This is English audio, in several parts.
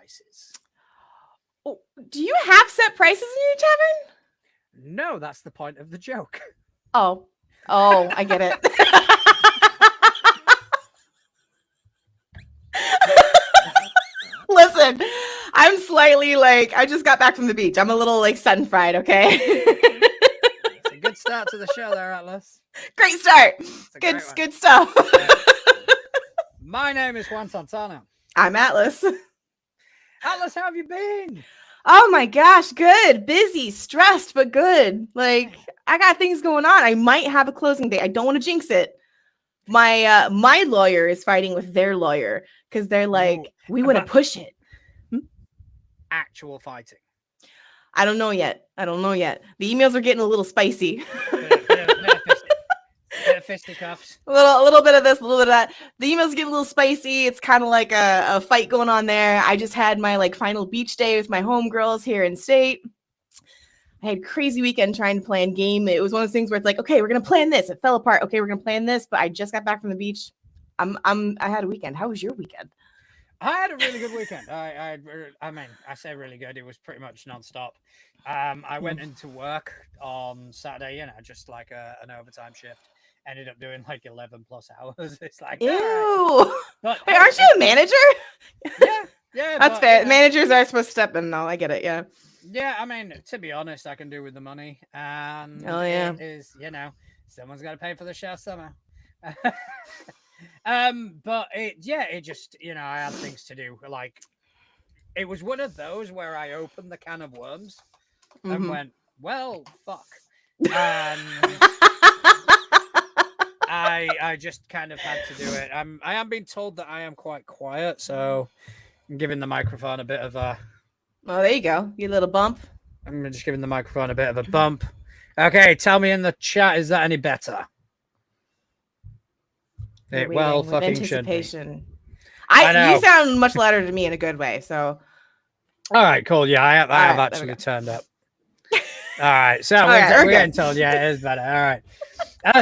prices. Oh, do you have set prices in your tavern? No, that's the point of the joke. Oh, I get it. Listen, I'm slightly I just got back from the beach. I'm a little sun fried, okay? It's a good start to the show there, Atlas. Great start. Good stuff. Yeah. My name is Juan Santana. I'm Atlas. Atlas, how have you been? Oh my gosh, good. Busy, stressed, but good. I got things going on. I might have a closing date. I don't want to jinx it. My lawyer is fighting with their lawyer because they're we want to push it. Actual fighting. I don't know yet. The emails are getting a little spicy. Bit of fisticuffs. A little bit of this, a little bit of that. The emails get a little spicy. It's kind of like a fight going on there. I just had my final beach day with my homegirls here in state. I had a crazy weekend trying to plan game. It was one of those things where it's okay, we're gonna plan this. It fell apart. Okay, we're gonna plan this, but I just got back from the beach. I had a weekend. How was your weekend? I had a really good weekend. I mean, I say really good. It was pretty much nonstop. I went into work on Saturday, just like an overtime shift. Ended up doing 11 plus hours. It's ew. Right. But, wait, aren't you a manager? Yeah. That's fair. Yeah. Managers are supposed to step in, though. I get it. Yeah. Yeah, I mean, to be honest, I can do with the money, and it is, someone's got to pay for the show somehow. But it just, I had things to do. It was one of those where I opened the can of worms and went, well, fuck. I just kind of had to do it. I am being told that I am quite quiet, so I'm giving the microphone a bit of a. Oh, there you go. You little bump. I'm just giving the microphone a bit of a bump. Okay, tell me in the chat, is that any better? It well fucking should be. I know. You sound much louder to me in a good way, so. All right, cool. Yeah, I have actually turned up. All right, so we're getting told, it is better. All right.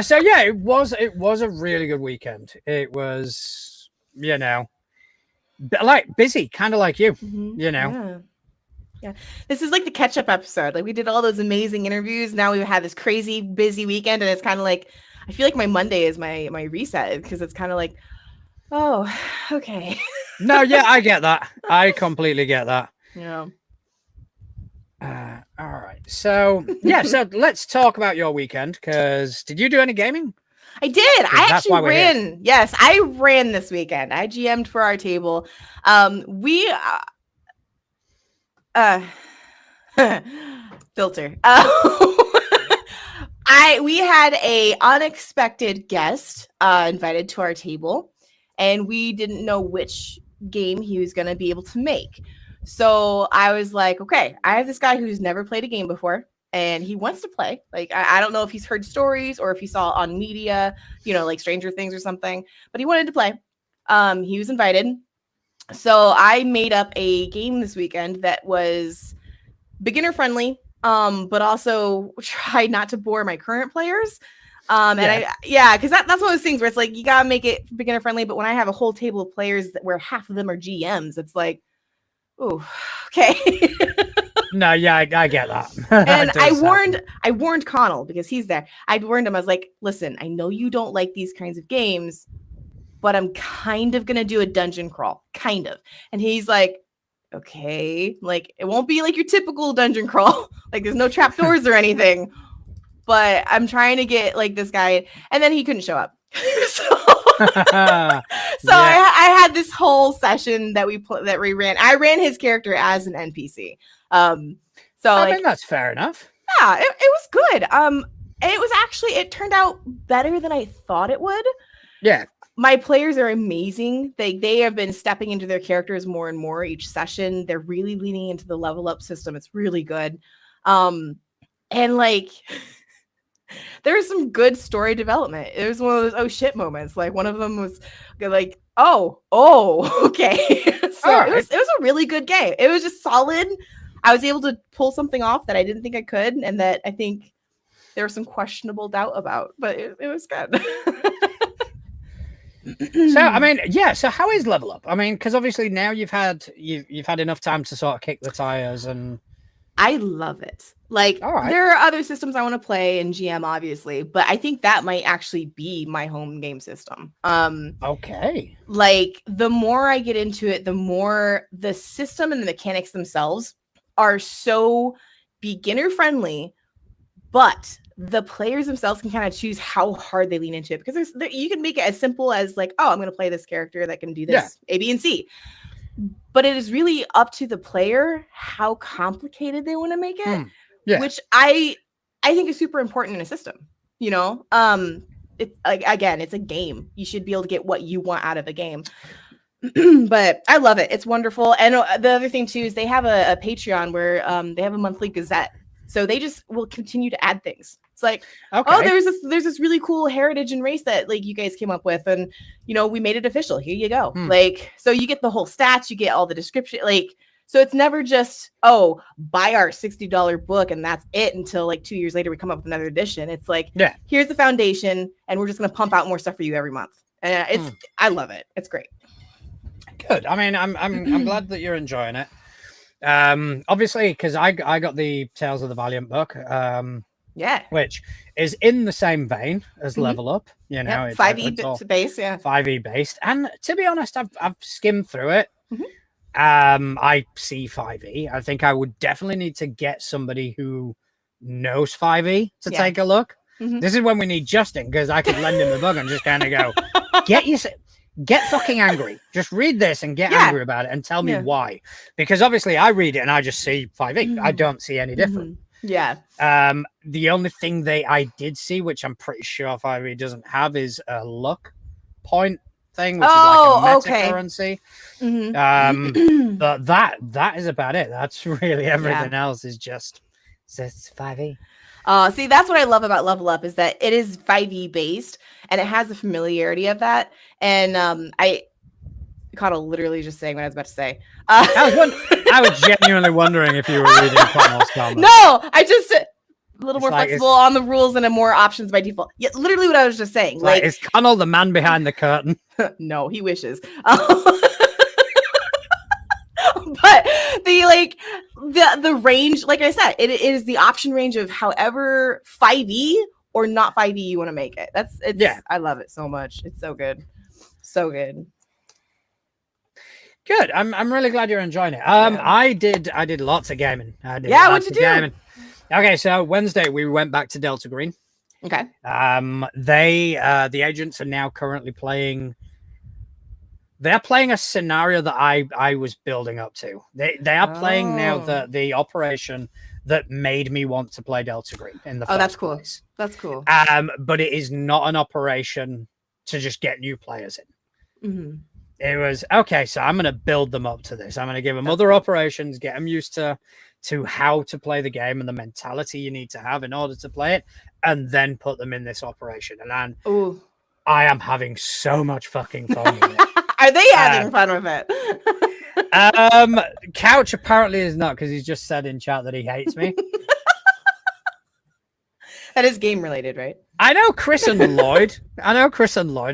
So yeah, it was a really good weekend. It was, busy, kind of like you, Yeah. This is the catch-up episode. We did all those amazing interviews. Now we've had this crazy busy weekend, and it's kind of I feel like my Monday is my reset because it's kind of oh, okay. No, yeah, I get that. I completely get that. Yeah. All right. So so let's talk about your weekend. Because did you do any gaming? I did. I actually ran. Yes, I ran this weekend. I GM'd for our table. We filter. We had a unexpected guest invited to our table, and we didn't know which game he was going to be able to make. So I was like, okay, I have this guy who's never played a game before, and he wants to play. I don't know if he's heard stories or if he saw on media, Stranger Things or something, but he wanted to play. He was invited. So I made up a game this weekend that was beginner friendly, but also tried not to bore my current players. And because that's one of those things where it's you gotta make it beginner friendly. But when I have a whole table of players where half of them are GMs, it's oh, okay. No, yeah, I get that. And I warned Connell because he's there. I warned him. I was like, listen, I know you don't like these kinds of games, but I'm kind of gonna do a dungeon crawl, kind of. And he's like, okay, it won't be your typical dungeon crawl. There's no trapdoors or anything. But I'm trying to get this guy, and then he couldn't show up. I had this whole session that we ran. I ran his character as an NPC. I think that's fair enough. Yeah, it was good. It turned out better than I thought it would. Yeah. My players are amazing. They have been stepping into their characters more and more each session. They're really leaning into the level up system. It's really good. There was some good story development. It was one of those oh shit moments. One of them was oh okay. It was a really good game. It was just solid. I was able to pull something off that I didn't think I could, and that I think there was some questionable doubt about, but it was good. So I mean, yeah. So how is level up? I mean, because obviously now you've had enough time to sort of kick the tires and. I love it. Like, All right. there are other systems I want to play in GM, obviously, but I think that might actually be my home game system. Okay. Like, the more I get into it, the more the system and the mechanics themselves are so beginner friendly, but the players themselves can kind of choose how hard they lean into it, because you can make it as simple as like, oh, I'm going to play this character that can do this A, B, and C. But it is really up to the player how complicated they want to make it, which I think is super important in a system. You know, it's like, again, it's a game. You should be able to get what you want out of a game. But I love it. It's wonderful. And the other thing too is they have a Patreon where they have a monthly Gazette, so they just will continue to add things. It's like, oh, there's this really cool heritage and race that like you guys came up with, and we made it official. Here you go. Like, so you get the whole stats, you get all the description, like, so it's never just, oh, buy our $60 book and that's it until like 2 years later we come up with another edition. It's like, here's the foundation, and we're just gonna pump out more stuff for you every month. And I love it. It's great. Good. I mean, I'm glad that you're enjoying it. Obviously, because I got the Tales of the Valiant book. Which is in the same vein as Level Up. It's 5e based, 5e based. And to be honest, I've skimmed through it. I see 5e. I think I would definitely need to get somebody who knows 5e to take a look. This is when we need Justin, because I could lend him the book and just kind of go, get fucking angry. Just read this and get angry about it and tell me why. Because obviously I read it and I just see 5e. I don't see any different. The only thing I did see, which I'm pretty sure 5e doesn't have, is a luck point thing, which is like a meta currency. But that is about it. That's really everything else is just it's 5e. See, that's what I love about Level Up, is that it is 5e based and it has the familiarity of that. And I caught literally just saying what I was about to say. I was genuinely wondering if you were reading Connell's comments. No, I just a little more flexible on the rules and more options by default. Yeah, literally what I was just saying. Like, is Connell the man behind the curtain? No, he wishes. But the range, like I said, it is the option range of however 5e or not 5e you want to make it. I love it so much. It's so good. So good. Good. I'm really glad you're enjoying it. I did lots of gaming. What'd you do? Gaming. Okay, so Wednesday we went back to Delta Green. Okay. The agents are now currently playing. They're playing a scenario that I was building up to. They are playing now the operation that made me want to play Delta Green in the first place. That's cool. But it is not an operation to just get new players in. It was okay, so I'm going to build them up to this. I'm going to give them other operations, get them used to how to play the game and the mentality you need to have in order to play it, and then put them in this operation. And I am having so much fucking fun with it. Are they having fun with it? Couch apparently is not, because he's just said in chat that he hates me. That is game related, right? I know Chris and Lloyd are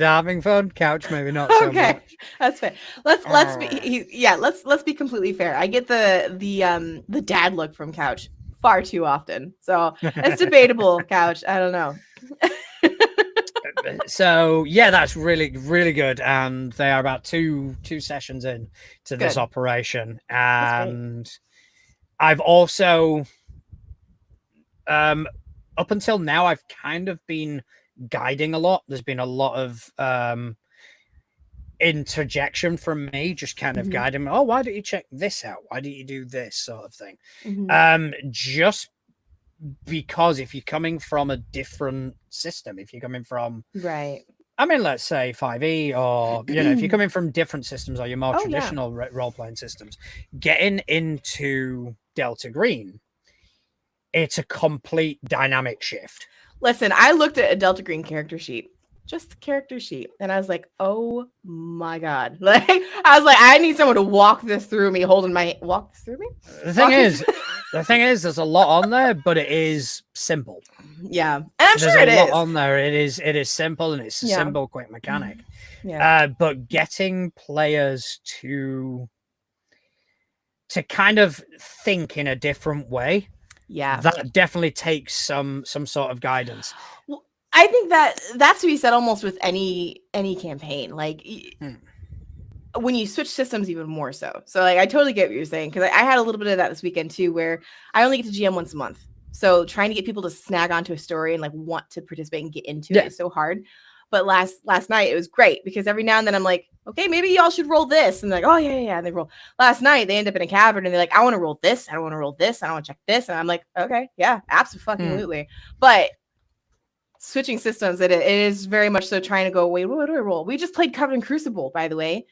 having fun. Couch maybe not so much. That's fair. Let's be completely fair. I get the dad look from Couch far too often, so it's debatable. Couch, I don't know. So yeah, that's really, really good, and they are about two sessions in to this operation, and I've also up until now I've kind of been guiding a lot. There's been a lot of interjection from me, just kind of guiding me. Oh, why don't you check this out? Why don't you do this sort of thing? Just because if you're coming from a different system, if you're coming from let's say 5e, or if you're coming from different systems or your more traditional role-playing systems, getting into Delta Green, it's a complete dynamic shift. Listen, I looked at a Delta Green character sheet, just the character sheet, and I was like, oh my god. I need someone to walk this through me. The thing is, The thing is, there's a lot on there, but it is simple. Yeah, and I'm There's sure a it lot is. on there. It is simple and it's a Yeah. simple, quick mechanic. Yeah. But getting players to kind of think in a different way, Yeah. that definitely takes some sort of guidance. Well, I think that's to be said almost with any campaign. Like when you switch systems, even more so. So like I totally get what you're saying, because I had a little bit of that this weekend too, where I only get to GM once a month. So trying to get people to snag onto a story and like want to participate and get into it is so hard. But last night it was great, because every now and then I'm like, okay, maybe y'all should roll this, and they're like, oh yeah, and they roll. Last night they end up in a cavern and they're like, I want to roll this, I don't want to roll this, I want to check this, and I'm like, okay, yeah, absolutely. But switching systems, it is very much so trying to go, wait, what do I roll? We just played Covenant Crucible, by the way.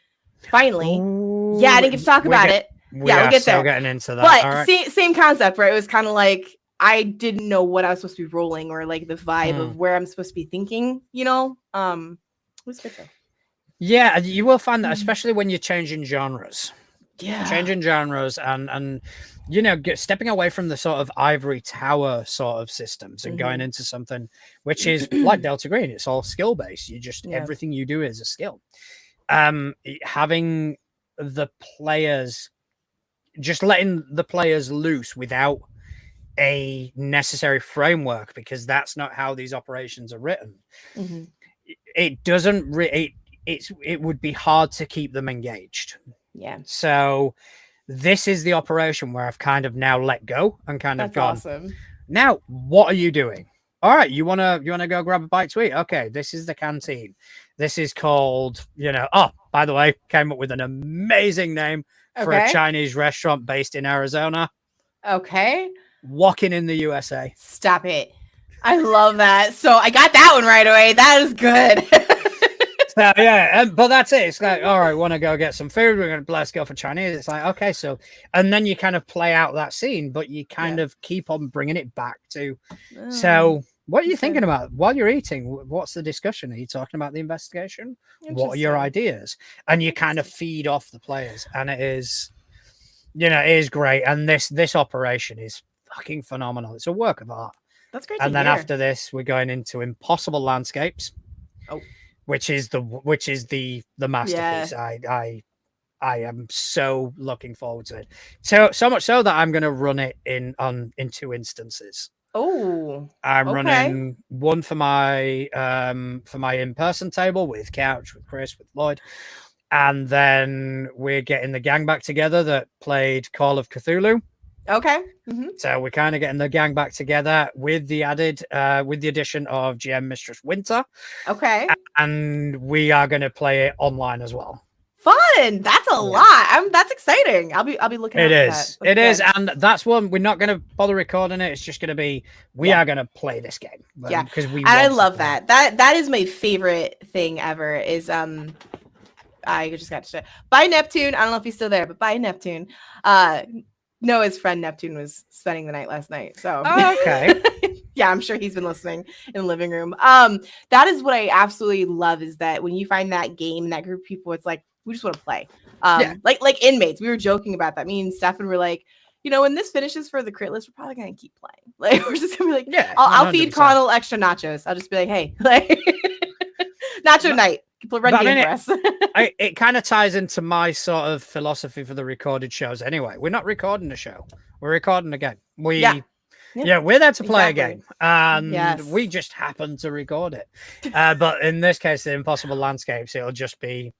Finally. Ooh, Yeah, I didn't get to talk about it. Yeah, we'll get there. Getting into that. But right. same concept, right? It was kind of like I didn't know what I was supposed to be rolling, or like the vibe of where I'm supposed to be thinking, you know? It was good though. Yeah, you will find that, especially when you're changing genres. Yeah. Changing genres and you know, stepping away from the sort of ivory tower sort of systems and going into something which is like Delta Green. It's all skill based. You just everything you do is a skill. Having the players, just letting the players loose without a necessary framework, because that's not how these operations are written. It doesn't it would be hard to keep them engaged. Yeah. So this is the operation where I've kind of now let go and kind of gone. Awesome. Now, what are you doing? All right, you wanna go grab a bite to eat? Okay, this is the canteen. This is called, you know. Oh, by the way, came up with an amazing name for a Chinese restaurant based in Arizona. Okay. Walking in the USA. Stop it. I love that. So I got that one right away. That is good. So yeah, but that's it. It's like, all right, want to go get some food? We're gonna let's go for Chinese. It's like, okay, so, and then you kind of play out that scene, but you kind of keep on bringing it back to. So, what are you thinking about while you're eating? What's the discussion? Are you talking about the investigation? What are your ideas? And you kind of feed off the players, and it is, you know, it is great. And this operation is fucking phenomenal. It's a work of art. That's great. And then after this, we're going into Impossible Landscapes. Oh. Which is the masterpiece. I am so looking forward to it. So much so that I'm going to run it in 2 instances. Oh, I'm running one for my in-person table with Couch, with Chris, with Lloyd, and then we're getting the gang back together that played Call of Cthulhu. Okay. So we're kind of getting the gang back together with the addition of GM Mistress Winter. Okay. And we are going to play it online as well. Fun. That's a lot. That's exciting. I'll be looking at that. It is. And that's one, we're not going to bother recording it. It's just going to be, we are going to play this game. Yeah. Because I love that. That is my favorite thing ever is, I just got to Bye Neptune. I don't know if he's still there, but bye Neptune. Noah's friend Neptune was spending the night last night. So okay. Yeah, I'm sure he's been listening in the living room. That is what I absolutely love, is that when you find that game, that group of people, it's like, we just want to play. Like inmates. We were joking about that. Me and Stefan were like, you know, when this finishes for the crit list, we're probably gonna keep playing. Like, we're just gonna be like, I'll feed Connell extra nachos. I'll just be like, hey, like nacho night. People run game for us. It kind of ties into my sort of philosophy for the recorded shows anyway. We're not recording a show. We're recording a game. We're there to play a game. And we just happen to record it. But in this case, the Impossible Landscapes, it'll just be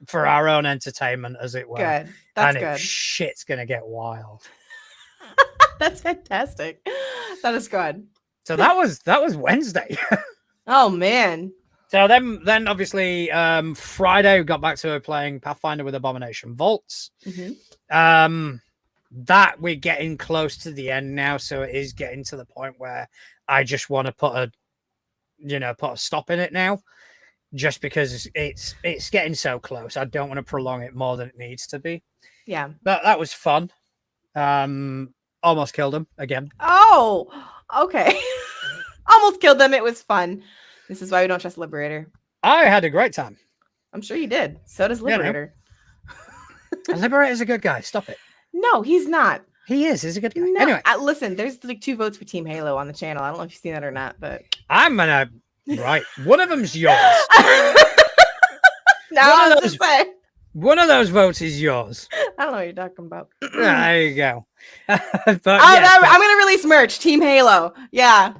for our own entertainment, as it were. Good. That's good. Shit's going to get wild. That's fantastic. That is good. So that was Wednesday. Oh, man. So then obviously Friday we got back to playing Pathfinder with Abomination Vaults. That we're getting close to the end now, so it is getting to the point where I just want to put a stop in it now, just because it's getting so close. I don't want to prolong it more than it needs to be. Yeah. But that was fun. Almost killed him again. Oh, okay. Almost killed them. It was fun. This is why we don't trust Liberator. I had a great time. I'm sure you did. So does Liberator. Liberator's a good guy. Stop it. No, he's not. He is. He's a good guy. No, Anyway, listen, there's like 2 votes for Team Halo on the channel. I don't know if you've seen that or not, but I'm gonna right. One of them's yours. No, just say. One of those votes is yours. I don't know what you're talking about. There you go. But, I'm gonna release merch. Team Halo. Yeah.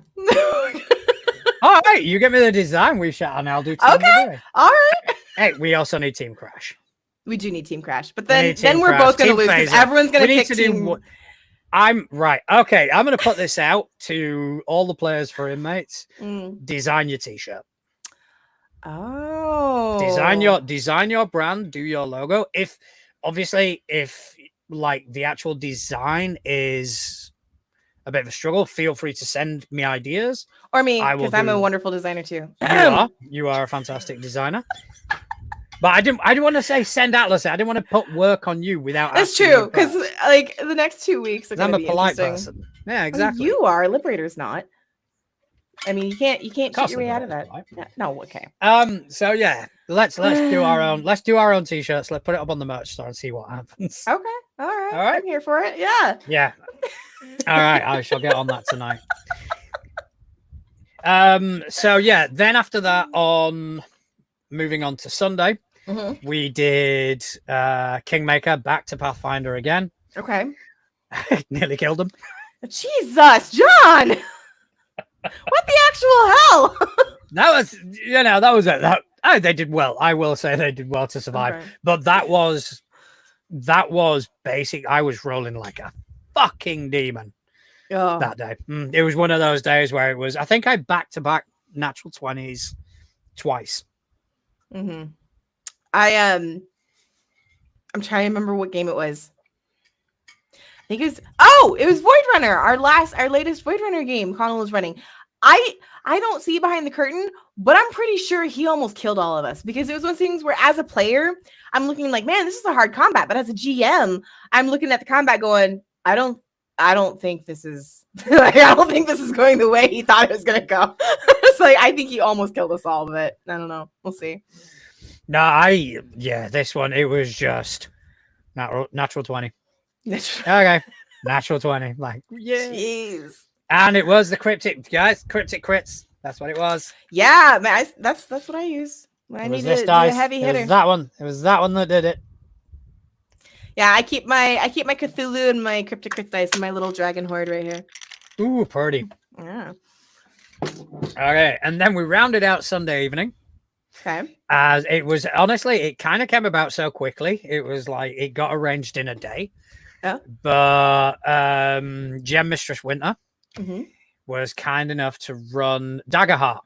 All right, you get me the design we shot, and I'll do Team Okay. All right. Hey, we also need Team Crash. We do need Team Crash, but then Team we're Crash, both gonna Team lose because Phaser. everyone's gonna We need pick to Team. do. I'm right. Okay, I'm gonna put this out to all the players for inmates. Design your T-shirt. Oh. Design your brand. Do your logo. If like the actual design is a bit of a struggle, feel free to send me ideas. Or me, because I'm a wonderful designer too. You are a fantastic designer. But I didn't want to say send Atlas. I didn't want to put work on you without. That's true, because like the next 2 weeks are going to be polite interesting. Person. Yeah, exactly. You are. Liberator's not. I mean, you can't cheat your way out of that. Yeah, no, okay. So yeah, let's do our own. Let's do our own T-shirts. Let's put it up on the merch store and see what happens. Okay. All right. I'm here for it. Yeah. Yeah. All right. I shall get on that tonight. So yeah, then after that, moving on to Sunday, we did Kingmaker back to Pathfinder again. Okay. Nearly killed him. Jesus, John. What the actual hell? that was it. They did well. I will say they did well to survive. Okay. But that was basic. I was rolling like a fucking demon that day. It was one of those days where it was. I think I back-to-back natural 20s twice. I'm trying to remember what game it was. I think it was Void Runner, our latest Void Runner game Connell was running. I don't see behind the curtain, but I'm pretty sure he almost killed all of us because it was one of those things where as a player, I'm looking like, man, this is a hard combat. But as a GM, I'm looking at the combat going, I don't think this is I don't think this is going the way he thought it was gonna go. It's like I think he almost killed us all, but I don't know. We'll see. No, this one, it was just natural 20. Okay, natural 20. Like, yeah. Jeez. And it was the cryptic crits. That's what it was. Yeah, man, that's what I use when I need to do a heavy hitter. It was that one that did it. Yeah, I keep my Cthulhu and my cryptic crits dice and my little dragon horde right here. Ooh, pretty. Yeah. Okay, and then we rounded out Sunday evening. Okay. As it was, honestly, it kind of came about so quickly. It was like it got arranged in a day. Oh. But Gem Mistress Winter was kind enough to run Daggerheart.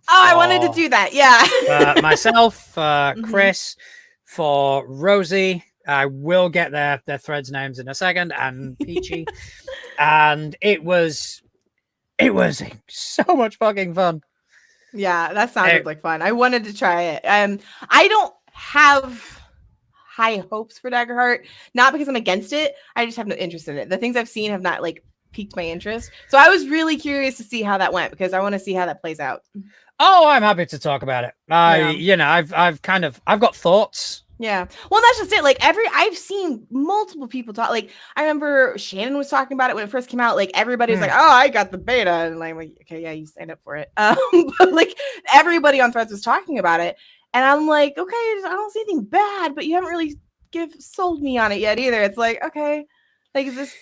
I wanted to do that. Yeah. Myself, Chris, for Rosie. I will get their threads names in a second, and Peachy. And it was so much fucking fun. Yeah, that sounded like fun. I wanted to try it. I don't have high hopes for Daggerheart, not because I'm against it. I just have no interest in it. The things I've seen have not like piqued my interest. So I was really curious to see how that went because I want to see how that plays out. Oh, I'm happy to talk about it. I've got thoughts. Yeah. Well, that's just it. Like I've seen multiple people talk. Like I remember Shannon was talking about it when it first came out. Like everybody was like, "Oh, I got the beta," and I'm like, "Okay, yeah, you signed up for it." But like everybody on Threads was talking about it, and I'm like, "Okay, I don't see anything bad, but you haven't really sold me on it yet either." It's like, okay, like is this?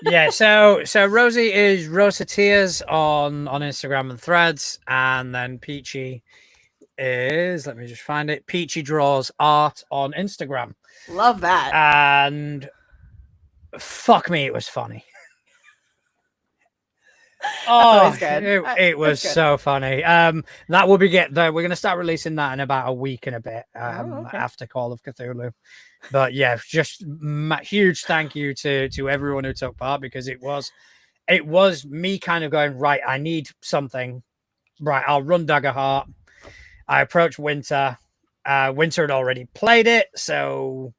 Yeah. So Rosie is Rosa Tears on Instagram and Threads, and then Peachy is, let me just find it, Peachy Draws Art on Instagram. Love that. And fuck me, it was funny. It was so funny. That will be we're gonna start releasing that in about a week and a bit after Call of Cthulhu. But yeah, just huge thank you to everyone who took part, because it was me kind of going, right, I need something, right, I'll run Daggerheart. I approached Winter. Winter had already played it, so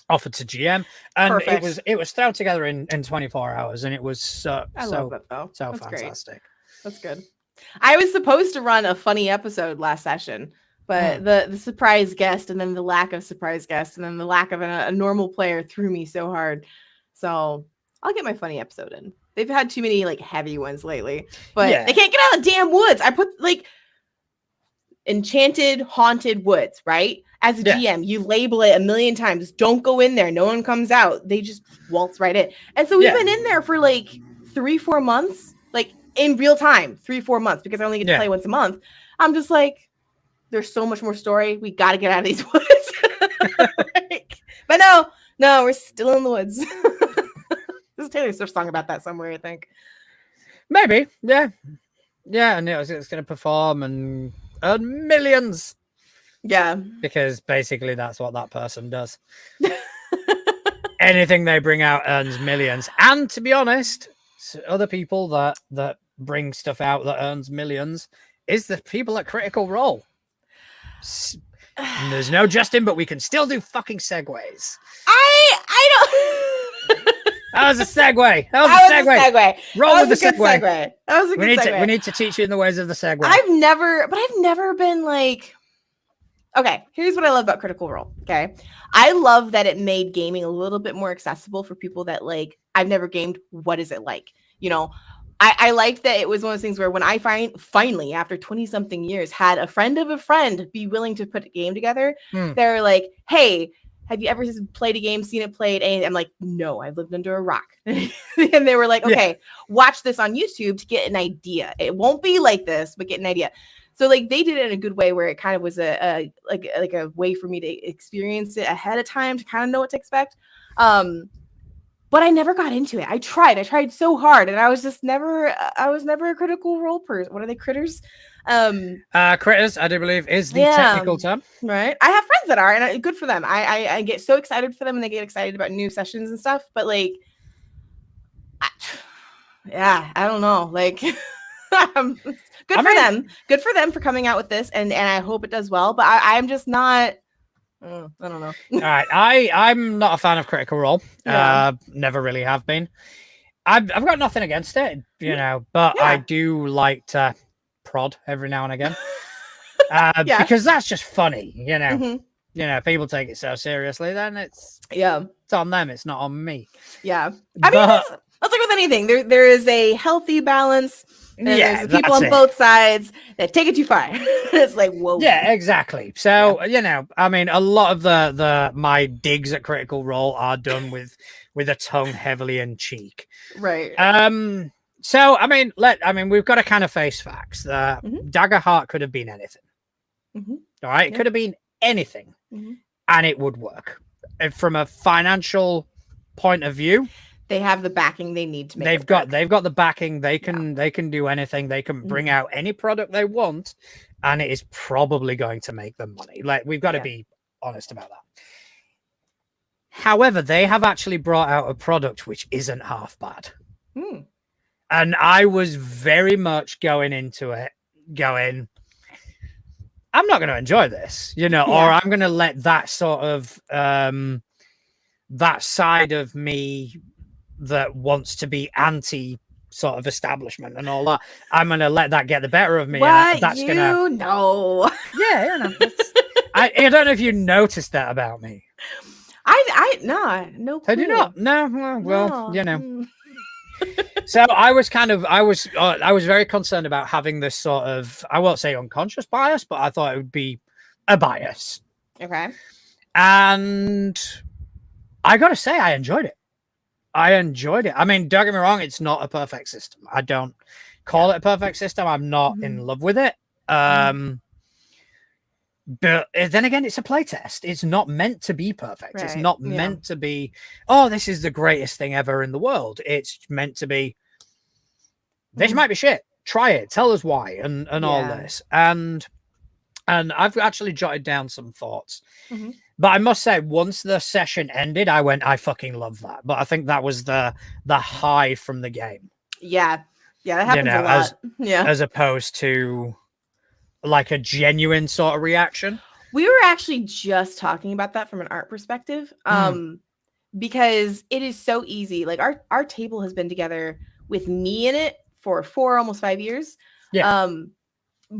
offered to GM, and Perfect. it was thrown together in 24 hours, and it was love that, though. That's fantastic. Great. That's good. I was supposed to run a funny episode last session, But the surprise guest, and then the lack of surprise guest, and then the lack of a normal player threw me so hard. So I'll get my funny episode in. They've had too many like heavy ones lately, but they can't get out of the damn woods. I put like enchanted, haunted woods, right? As a GM, you label it a million times. Don't go in there. No one comes out. They just waltz right in. And so we've been in there for like 3-4 months, like in real time, 3-4 months, because I only get to play once a month. I'm just like, there's so much more story. We got to get out of these woods. But no, we're still in the woods. There's a Taylor Swift song about that somewhere, I think. Maybe, yeah, and it's going to perform and earn millions. Yeah, because basically that's what that person does. Anything they bring out earns millions. And to be honest, other people that bring stuff out that earns millions is the people at Critical Role. There's no Justin, but we can still do fucking segues. I don't. That was a segue. That was a segue. Roll with the segue. That was a good segue. We need to teach you in the ways of the segue. I've never been like. Okay, here's what I love about Critical Role. Okay, I love that it made gaming a little bit more accessible for people that like, I've never gamed. What is it like? You know, I like that it was one of those things where when I finally, after 20 something years, had a friend of a friend be willing to put a game together, they're like, hey, have you ever played a game, seen it played? And I'm like, no, I've lived under a rock. And they were like, okay, watch this on YouTube to get an idea. It won't be like this, but get an idea. So like they did it in a good way where it kind of was a way for me to experience it ahead of time to kind of know what to expect. But I never got into it. I tried so hard, and I was never a Critical Role person. What are they, critters? Critters, I do believe, is the technical term. Right. I have friends that are, and good for them. I get so excited for them, and they get excited about new sessions and stuff. But like, I don't know. Like, good for them. Good for them for coming out with this, and I hope it does well. But I'm just not. I don't know. All right, I'm not a fan of Critical Role. Never really have been. I've got nothing against it, you know, but I do like to prod every now and again, because that's just funny, you know. You know, people take it so seriously, then it's on them. It's not on me. Yeah, I mean, that's like with anything. There is a healthy balance. And there's people on both sides that take it too far. It's like, whoa. Yeah, exactly. So, you know, I mean, a lot of my digs at Critical Role are done with a tongue heavily in cheek. Right. So, I mean, we've got to kind of face facts. Daggerheart could have been anything. All right? It could have been anything. And it would work. And from a financial point of view, they have the backing they need to make they've got the backing. They can do anything. They can bring out any product they want, and it is probably going to make them money. Like, we've got to be honest about that. However, they have actually brought out a product which isn't half bad. And I was very much going into it going, I'm not going to enjoy this, you know, or I'm going to let that sort of that side of me that wants to be anti sort of establishment and all that, I'm gonna let that get the better of me. What? That's you gonna know. Yeah, you know, I don't know if you noticed that about me. No. Did you not? No. Well, you know. So I was very concerned about having this sort of, I won't say unconscious bias, but I thought it would be a bias. Okay. And I gotta say, I enjoyed it. I mean, don't get me wrong, it's not a perfect system. I don't call it a perfect system. I'm not in love with it. But then again, it's a playtest. It's not meant to be perfect. Right. It's not meant to be, oh, this is the greatest thing ever in the world. It's meant to be, this might be shit. Try it. Tell us why and all this. And I've actually jotted down some thoughts. But I must say, once the session ended, I went, I fucking love that. But I think that was the high from the game. Yeah, that happens a lot. As opposed to like a genuine sort of reaction. We were actually just talking about that from an art perspective, because it is so easy. Like our table has been together with me in it for 4, almost 5 years.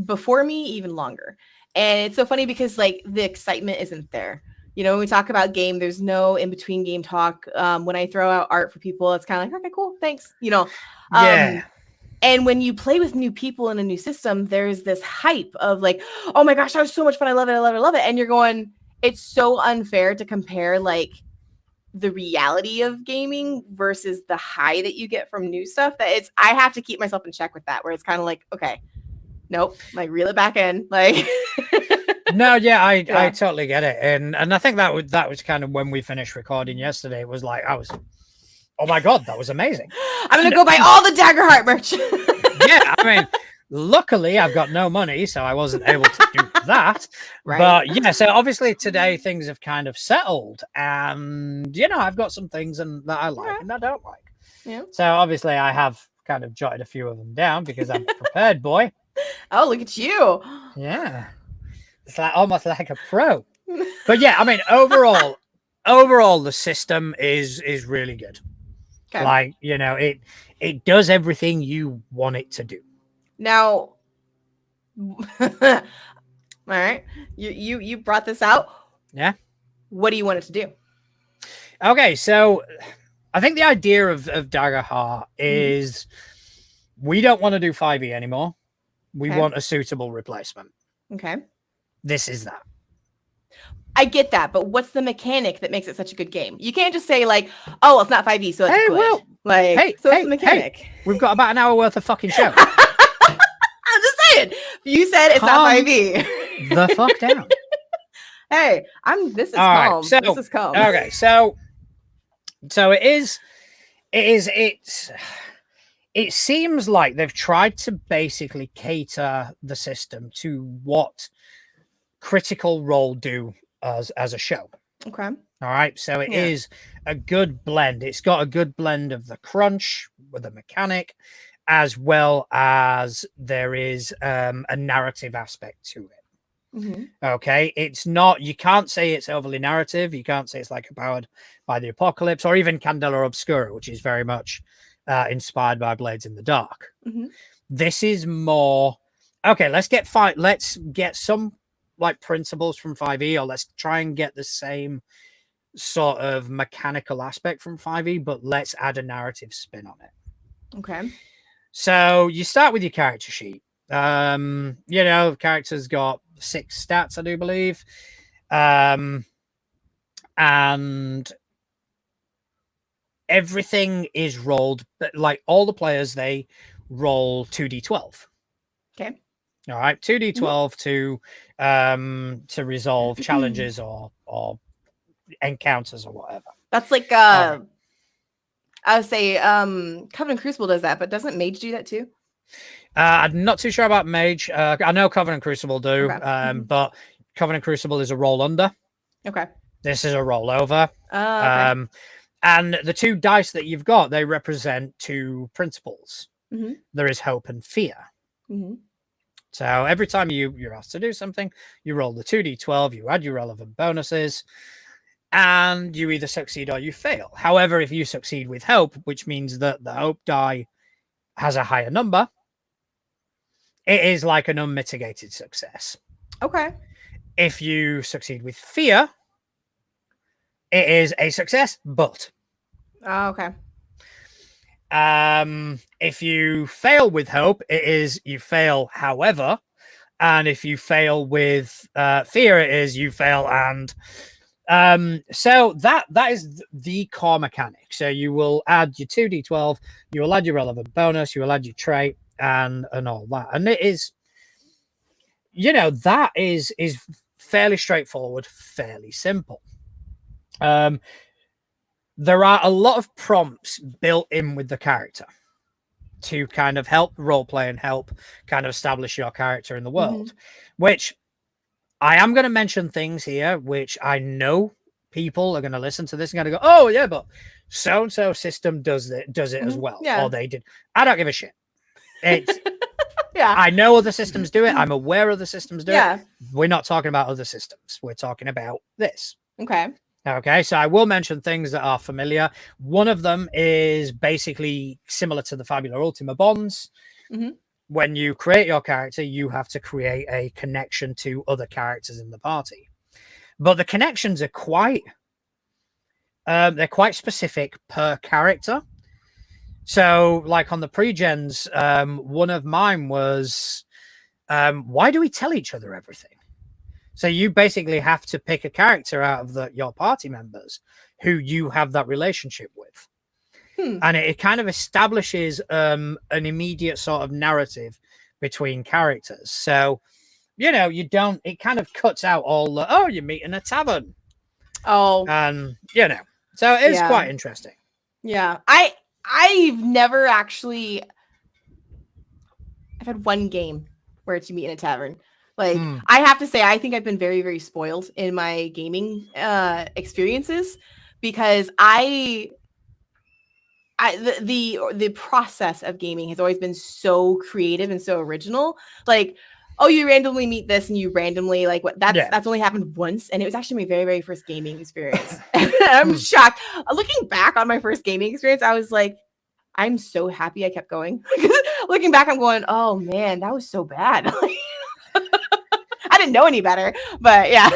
Before me, even longer. And it's so funny because like the excitement isn't there. When we talk about game, there's no in between game talk. When I throw out art for people, it's kind of like, okay, cool, thanks. Yeah. And when you play with new people in a new system, there's this hype of like, oh my gosh, that was so much fun. I love it. I love it. I love it. And you're going, it's so unfair to compare like the reality of gaming versus the high that you get from new stuff. I have to keep myself in check with that, where it's kind of like, okay, nope, like reel it back in. Like, no, yeah, I totally get it. And I think that was kind of when we finished recording yesterday. It was like, oh my God, that was amazing. I'm going to go buy all the Daggerheart merch. Yeah, I mean, luckily I've got no money, so I wasn't able to do that. Right. But yeah, so obviously today things have kind of settled, and I've got some things that I like and I don't like. Yeah. So obviously I have kind of jotted a few of them down because I'm prepared, boy. Oh, look at you. Yeah. It's like almost like a pro. But yeah, I mean, overall the system is really good. Okay. Like, it does everything you want it to do. Now, all right, you brought this out. Yeah. What do you want it to do? Okay, so I think the idea of Daggerheart is we don't want to do 5e anymore. We want a suitable replacement. Okay. This is that. I get that, but what's the mechanic that makes it such a good game? You can't just say like, "Oh, well, it's not 5e, so it's good." Well, what's the mechanic? Hey, we've got about an hour worth of fucking show. I'm just saying. You said it's not 5e. The fuck down. Hey, this is calm. Right, so, this is calm. Okay, so it seems like they've tried to basically cater the system to what Critical Role do as a show. Okay. All right. So it is a good blend. It's got a good blend of the crunch with the mechanic, as well as there is a narrative aspect to it. Mm-hmm. Okay. It's not, you can't say it's overly narrative. You can't say it's like Powered by the Apocalypse or even Candela Obscura, which is very much inspired by Blades in the Dark. Mm-hmm. This is more, okay, let's get some like principles from 5e, or let's try and get the same sort of mechanical aspect from 5e, but let's add a narrative spin on it. Okay. So you start with your character sheet. The character's got 6 stats, I do believe. And everything is rolled, like all the players, they roll 2d12. Okay. All right, 2d12 to resolve challenges or encounters or whatever. That's like I would say Covenant Crucible does that, but doesn't Mage do that too? I'm not too sure about Mage. I know Covenant Crucible do, okay. But Covenant Crucible is a roll under. Okay. This is a roll over. Okay. And the 2 dice that you've got, they represent 2 principles. Mm-hmm. There is hope and fear. Mm-hmm. So every time you're asked to do something, you roll the 2d12, you add your relevant bonuses, and you either succeed or you fail. However, if you succeed with hope, which means that the hope die has a higher number, it is like an unmitigated success. Okay. If you succeed with fear, it is a success, but. Oh, okay. If you fail with hope, it is you fail, however, and if you fail with fear, it is you fail and so that is the core mechanic. So you will add your 2d12, you will add your relevant bonus, you will add your trait and all that, and it is, that is fairly straightforward, fairly simple. There are a lot of prompts built in with the character to kind of help roleplay and help kind of establish your character in the world, which I am going to mention things here, which I know people are going to listen to this and going to go, oh yeah, but so-and-so system does it as well. Yeah. Or they did. I don't give a shit. It's, yeah. I know other systems do it. I'm aware other systems do it. We're not talking about other systems. We're talking about this. Okay, so I will mention things that are familiar. One of them is basically similar to the Fabula Ultima Bonds. when you create your character, you have to create a connection to other characters in the party. But the connections are they're quite specific per character. So, like on the pre-gens, one of mine was, why do we tell each other everything? So you basically have to pick a character out of your party members who you have that relationship with. And it kind of establishes an immediate sort of narrative between characters. So, it kind of cuts out all the, oh, you meet in a tavern. Oh. And, so it is quite interesting. Yeah. I've never actually, I've had one game where it's you meet in a tavern. Like, I have to say, I think I've been very, very spoiled in my gaming experiences, because the process of gaming has always been so creative and so original. Like, oh, you randomly meet this and you randomly that's only happened once, and it was actually my very, very first gaming experience. I'm shocked. Looking back on my first gaming experience, I was like, I'm so happy I kept going. Looking back, I'm going, oh man, that was so bad. I didn't know any better, but yeah.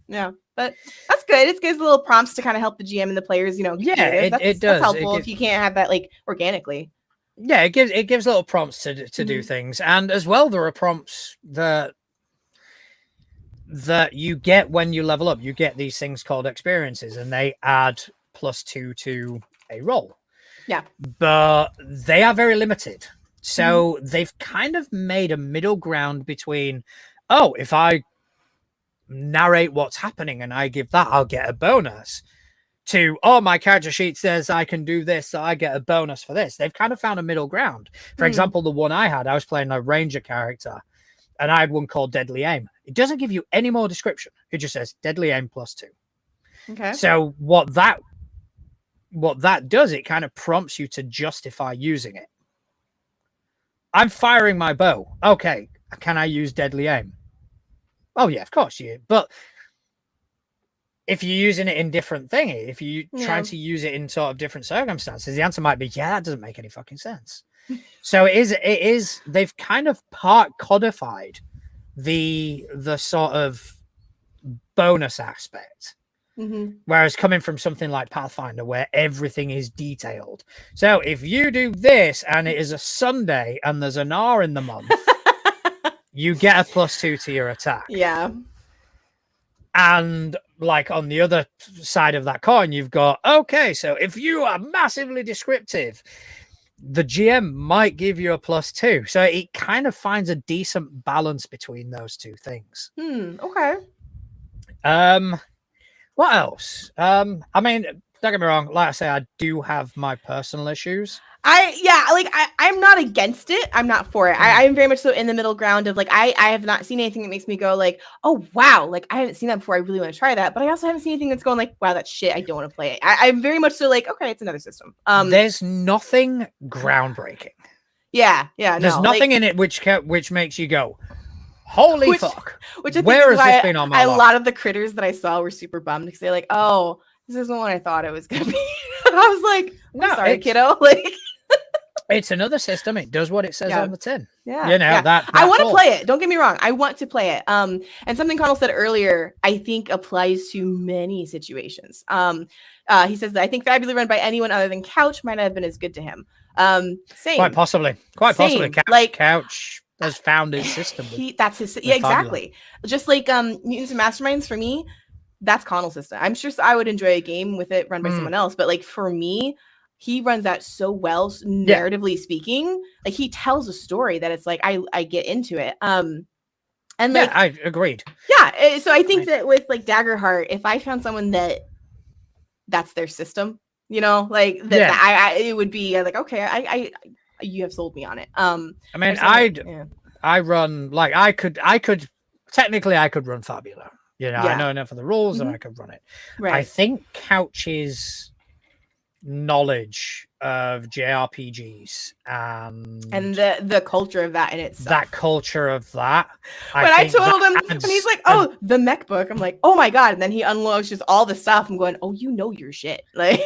Yeah, but that's good. It gives little prompts to kind of help the GM and the players, it does. That's helpful if you can't have that like organically. Yeah, it gives little prompts to do things, and as well there are prompts that you get when you level up. You get these things called experiences, and they add +2 to a roll. Yeah, but they are very limited. So they've kind of made a middle ground between, oh, if I narrate what's happening and I give that, I'll get a bonus, to, oh, my character sheet says I can do this, so I get a bonus for this. They've kind of found a middle ground. For example, the one I was playing a ranger character, and I had one called Deadly Aim. It doesn't give you any more description. It just says Deadly Aim +2. Okay. So what that does, it kind of prompts you to justify using it. I'm firing my bow. Okay, can I use Deadly Aim? Oh yeah, of course you. But if you're using it in different thingy, if you're trying to use it in sort of different circumstances, the answer might be, yeah, that doesn't make any fucking sense. So it is. They've kind of part codified the sort of bonus aspect. Whereas coming from something like Pathfinder, where everything is detailed. So if you do this and it is a Sunday and there's an R in the month, you get a +2 to your attack. Yeah. And like on the other side of that coin, you've got, okay, so if you are massively descriptive, the GM might give you a +2. So it kind of finds a decent balance between those two things. Okay. What else? I mean, don't get me wrong. Like I say, I do have my personal issues. I'm not against it. I'm not for it. I'm very much so in the middle ground of like, I have not seen anything that makes me go like, oh wow, like I haven't seen that before. I really want to try that. But I also haven't seen anything that's going like, wow, that's shit. I don't want to play it. I'm very much so like, okay, it's another system. There's nothing groundbreaking. Yeah. There's nothing in it which makes you go, holy fuck. Which I think where is has why this been on my a life? lot of the critters that I saw were super bummed because they're like, oh, this isn't what I thought it was gonna be. I was like, I'm sorry, kiddo. Like, it's another system. It does what it says on the tin. Yeah. That I want to play it. Don't get me wrong. I want to play it. And something Connell said earlier, I think applies to many situations. He says that I think Fabulous run by anyone other than Couch might not have been as good to him. Same. Quite possibly. Couch has found his system. That's his. Yeah, exactly. Just like Mutants and Masterminds for me, that's Connell's system. I'm sure I would enjoy a game with it run by someone else, but like for me, he runs that so well, narratively speaking. Like he tells a story that it's like I get into it. And like I agreed. Yeah, so I think that with like Daggerheart, if I found someone that's their system, like that, it would be like, okay, I you have sold me on it. I mean, I run like I could technically I could run Fabula. I know enough of the rules and I could run it. Right. I think Couch's knowledge of JRPGs and the culture of that in itself. That culture of that. When I told him, and he's like, "Oh, the mech book," I'm like, "Oh my god!" And then he unleashes all the stuff. I'm going, "Oh, you know your shit." Like,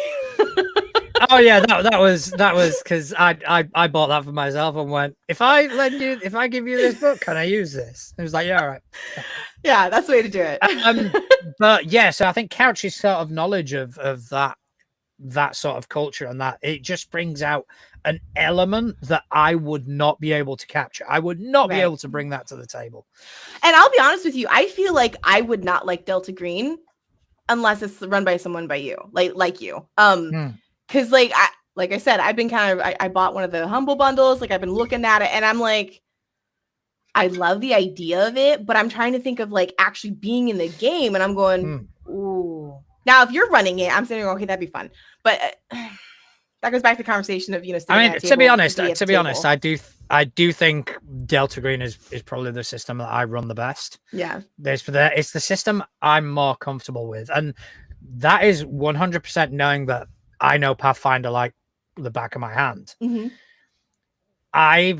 Oh yeah, that was because I bought that for myself and went, if I give you this book, can I use this? It was like, yeah, all right. Yeah, that's the way to do it. But yeah, so I think Couch's sort of knowledge of that sort of culture and that it just brings out an element that I would not be able to capture. I would not be able to bring that to the table. And I'll be honest with you, I feel like I would not like Delta Green unless it's run by someone by you, like you. Because like I said, I've been I bought one of the Humble bundles. Like I've been looking at it, and I'm like, I love the idea of it, but I'm trying to think of like actually being in the game, and I'm going, ooh. Now, if you're running it, I'm saying, okay, that'd be fun. But that goes back to the conversation of, I mean, to be honest, I do think Delta Green is probably the system that I run the best. Yeah. It's the system I'm more comfortable with. And that is 100% knowing that I know Pathfinder like the back of my hand. Mm-hmm. I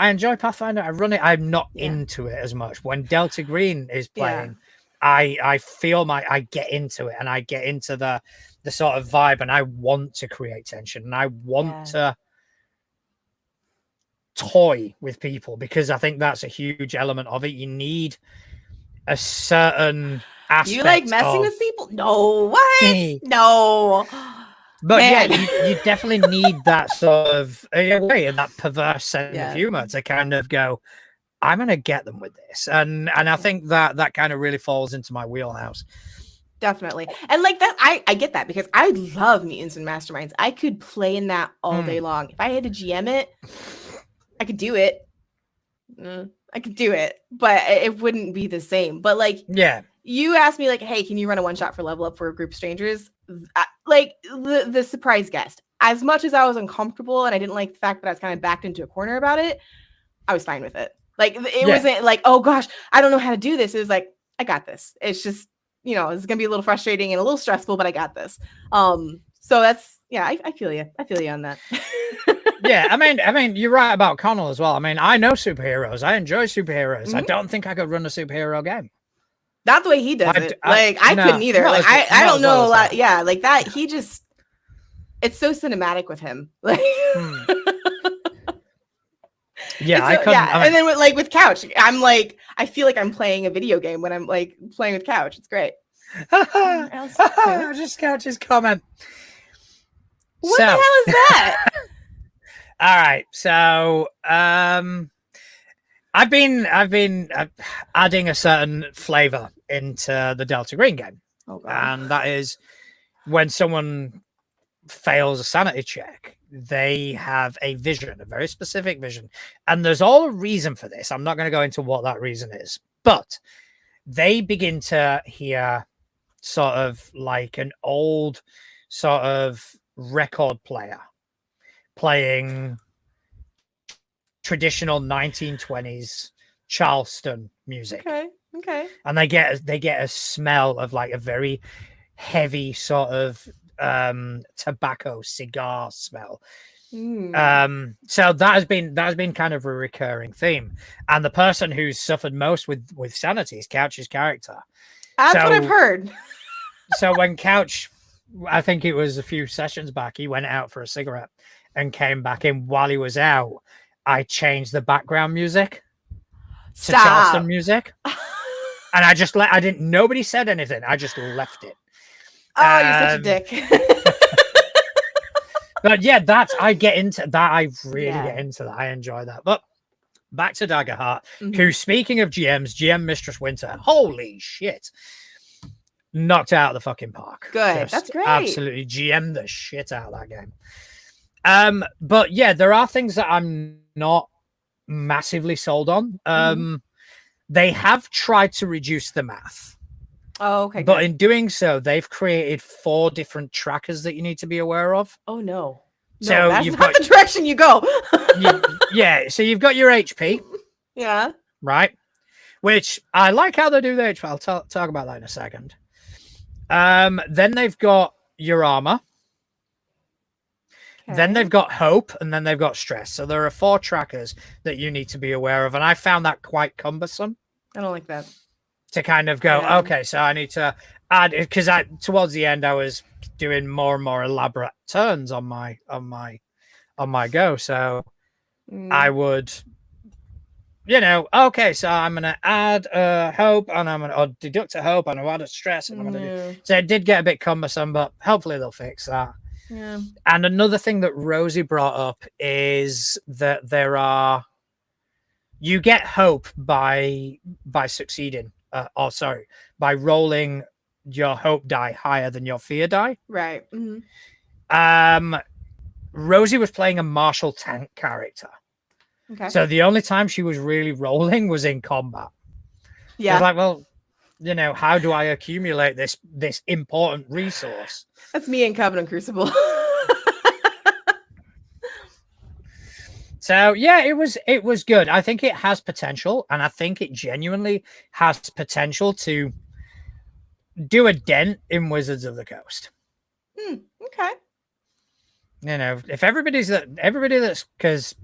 enjoy Pathfinder. I run it. I'm not into it as much. When Delta Green is playing, I feel I get into it, and I get into the sort of vibe, and I want to create tension, and I want to toy with people, because I think that's a huge element of it. You need a certain aspect. You like messing with people? No, what? No. But man. Yeah, you definitely need that sort of that perverse sense of humor to kind of go, I'm gonna get them with this, and I think that kind of really falls into my wheelhouse. Definitely. And like that, I get that, because I love Mutants and Masterminds. I could play in that all day long. If I had to GM it, I could do it. I could do it, but it wouldn't be the same. But like, you asked me like, hey, can you run a one shot for level up for a group of strangers? Like the surprise guest, as much as I was uncomfortable and I didn't like the fact that I was kind of backed into a corner about it, I was fine with it. Like it wasn't like, oh gosh, I don't know how to do this. It was like, I got this. It's just, it's gonna be a little frustrating and a little stressful, but I got this. So that's I feel you. I feel you on that. Yeah, I mean, you're right about Connell as well. I mean, I know superheroes. I enjoy superheroes. Mm-hmm. I don't think I could run a superhero game. Not the way he does it. I couldn't either. Like I don't know a lot. Yeah, like that. He just, it's so cinematic with him. Like, yeah, I couldn't. Yeah, and then with Couch, I'm like, I feel like I'm playing a video game when I'm like playing with Couch. It's great. Just Couch's comment. What the hell is that? All right, so I've been adding a certain flavor into the Delta Green game, and that is when someone fails a sanity check, they have a vision, a very specific vision, and there's all a reason for this. I'm not going to go into what that reason is, but they begin to hear sort of like an old sort of record player playing traditional 1920s Charleston music. Okay. And they get a smell of like a very heavy sort of tobacco cigar smell. So that has been kind of a recurring theme. And the person who's suffered most with sanity is Couch's character. That's what I've heard. So when Couch, I think it was a few sessions back, he went out for a cigarette and came back in. While he was out, I changed the background music to Charleston music. And I didn't, nobody said anything. I just left it. Oh, you're such a dick. But yeah, I get into that. I really get into that. I enjoy that. But back to Daggerheart, who, speaking of GMs, GM Mistress Winter, holy shit, knocked out of the fucking park. Good. That's great. Absolutely GM the shit out of that game. But yeah, there are things that I'm not massively sold on. They have tried to reduce the math. Oh, okay. But in doing so, they've created 4 different trackers that you need to be aware of. Oh no. So that's not the direction you go. So you've got your HP. Yeah. Right. Which I like how they do the HP. I'll talk about that in a second. Then they've got your armor. Okay. Then they've got hope, and then they've got stress. So there are 4 trackers that you need to be aware of, and I found that quite cumbersome. I don't like that. to kind of go, Yeah. okay, so I need to add, because towards the end I was doing more and more elaborate turns on my go. So I would, okay, so I'm gonna add a hope, and I'm gonna deduct a hope, and I'll add a stress, and I'm gonna do. So it did get a bit cumbersome, but hopefully they'll fix that. Yeah. And another thing that Rosie brought up is that you get hope by succeeding, by rolling your hope die higher than your fear die. Right. Rosie was playing a martial tank character. Okay. So the only time she was really rolling was in combat. Yeah. It's like, well, how do I accumulate this important resource? That's me in Covenant Crucible. So yeah, it was good. I think it has potential, and I think it genuinely has potential to do a dent in Wizards of the Coast. Okay. If everybody that's, because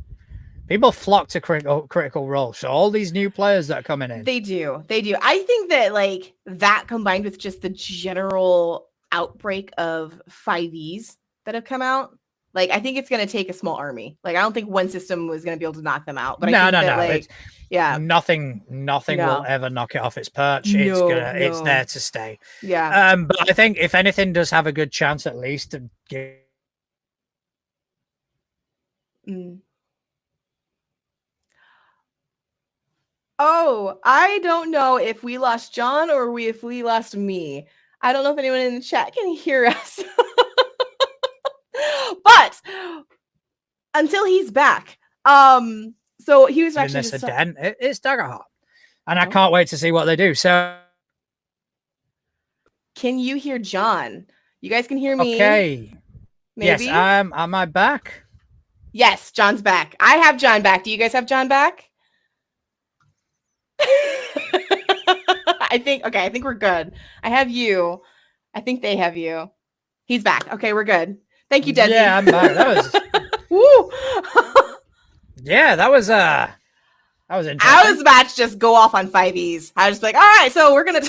people flock to critical role, so all these new players that are coming in, they do. I think that like that combined with just the general outbreak of 5Es that have come out, like I think it's going to take a small army. Like I don't think one system was going to be able to knock them out. But I think that like nothing will ever knock it off its perch. It's there to stay. Yeah. But I think if anything does have a good chance at least to get. Oh, I don't know if we lost John or if we lost me. I don't know if anyone in the chat can hear us. But until he's back, so he was actually just it's Daggerheart, and I can't wait to see what they do. So, can you hear John? You guys can hear me. Okay. Maybe? Yes. Am I back? Yes, John's back. I have John back. Do you guys have John back? I think we're good. I have you. I think they have you. He's back. Okay, we're good. Thank you, Desi. Yeah, I'm back. That was woo. Yeah, that was interesting. I was about to just go off on 5Es. I was like, all right, so we're gonna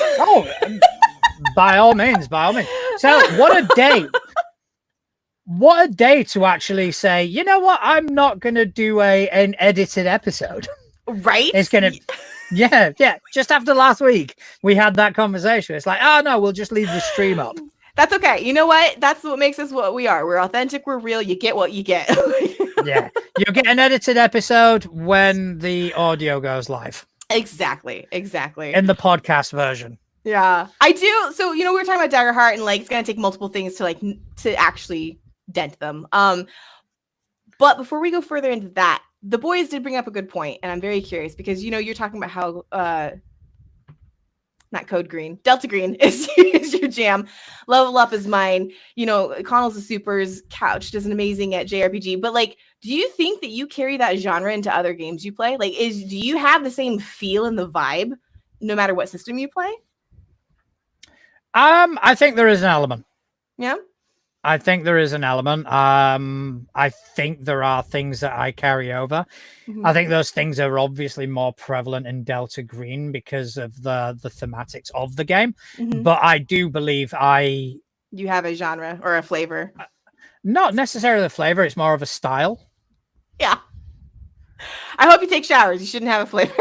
by all means. So what a day. What a day to actually say, you know what, I'm not gonna do an edited episode. Right? It's gonna yeah. Just after last week, we had that conversation. It's like, oh no, we'll just leave the stream up. That's okay. You know what? That's what makes us what we are. We're authentic. We're real. You get what you get. Yeah. You'll get an edited episode when the audio goes live. Exactly. In the podcast version. Yeah. I do. So, we were talking about Daggerheart and like, it's going to take multiple things to actually dent them. But before we go further into that, the boys did bring up a good point, and I'm very curious because, you're talking about how, not Code Green, Delta Green is your jam. Level Up is mine. Connell's a Supers. Couch does an amazing at JRPG. But like, do you think that you carry that genre into other games you play? Like, do you have the same feel and the vibe no matter what system you play? I think there is an element. Yeah. I think there is an element. I think there are things that I carry over. Mm-hmm. I think those things are obviously more prevalent in Delta Green because of the thematics of the game. Mm-hmm. But I do believe you have a genre or a flavor. Not necessarily a flavor. It's more of a style. Yeah. I hope you take showers. You shouldn't have a flavor.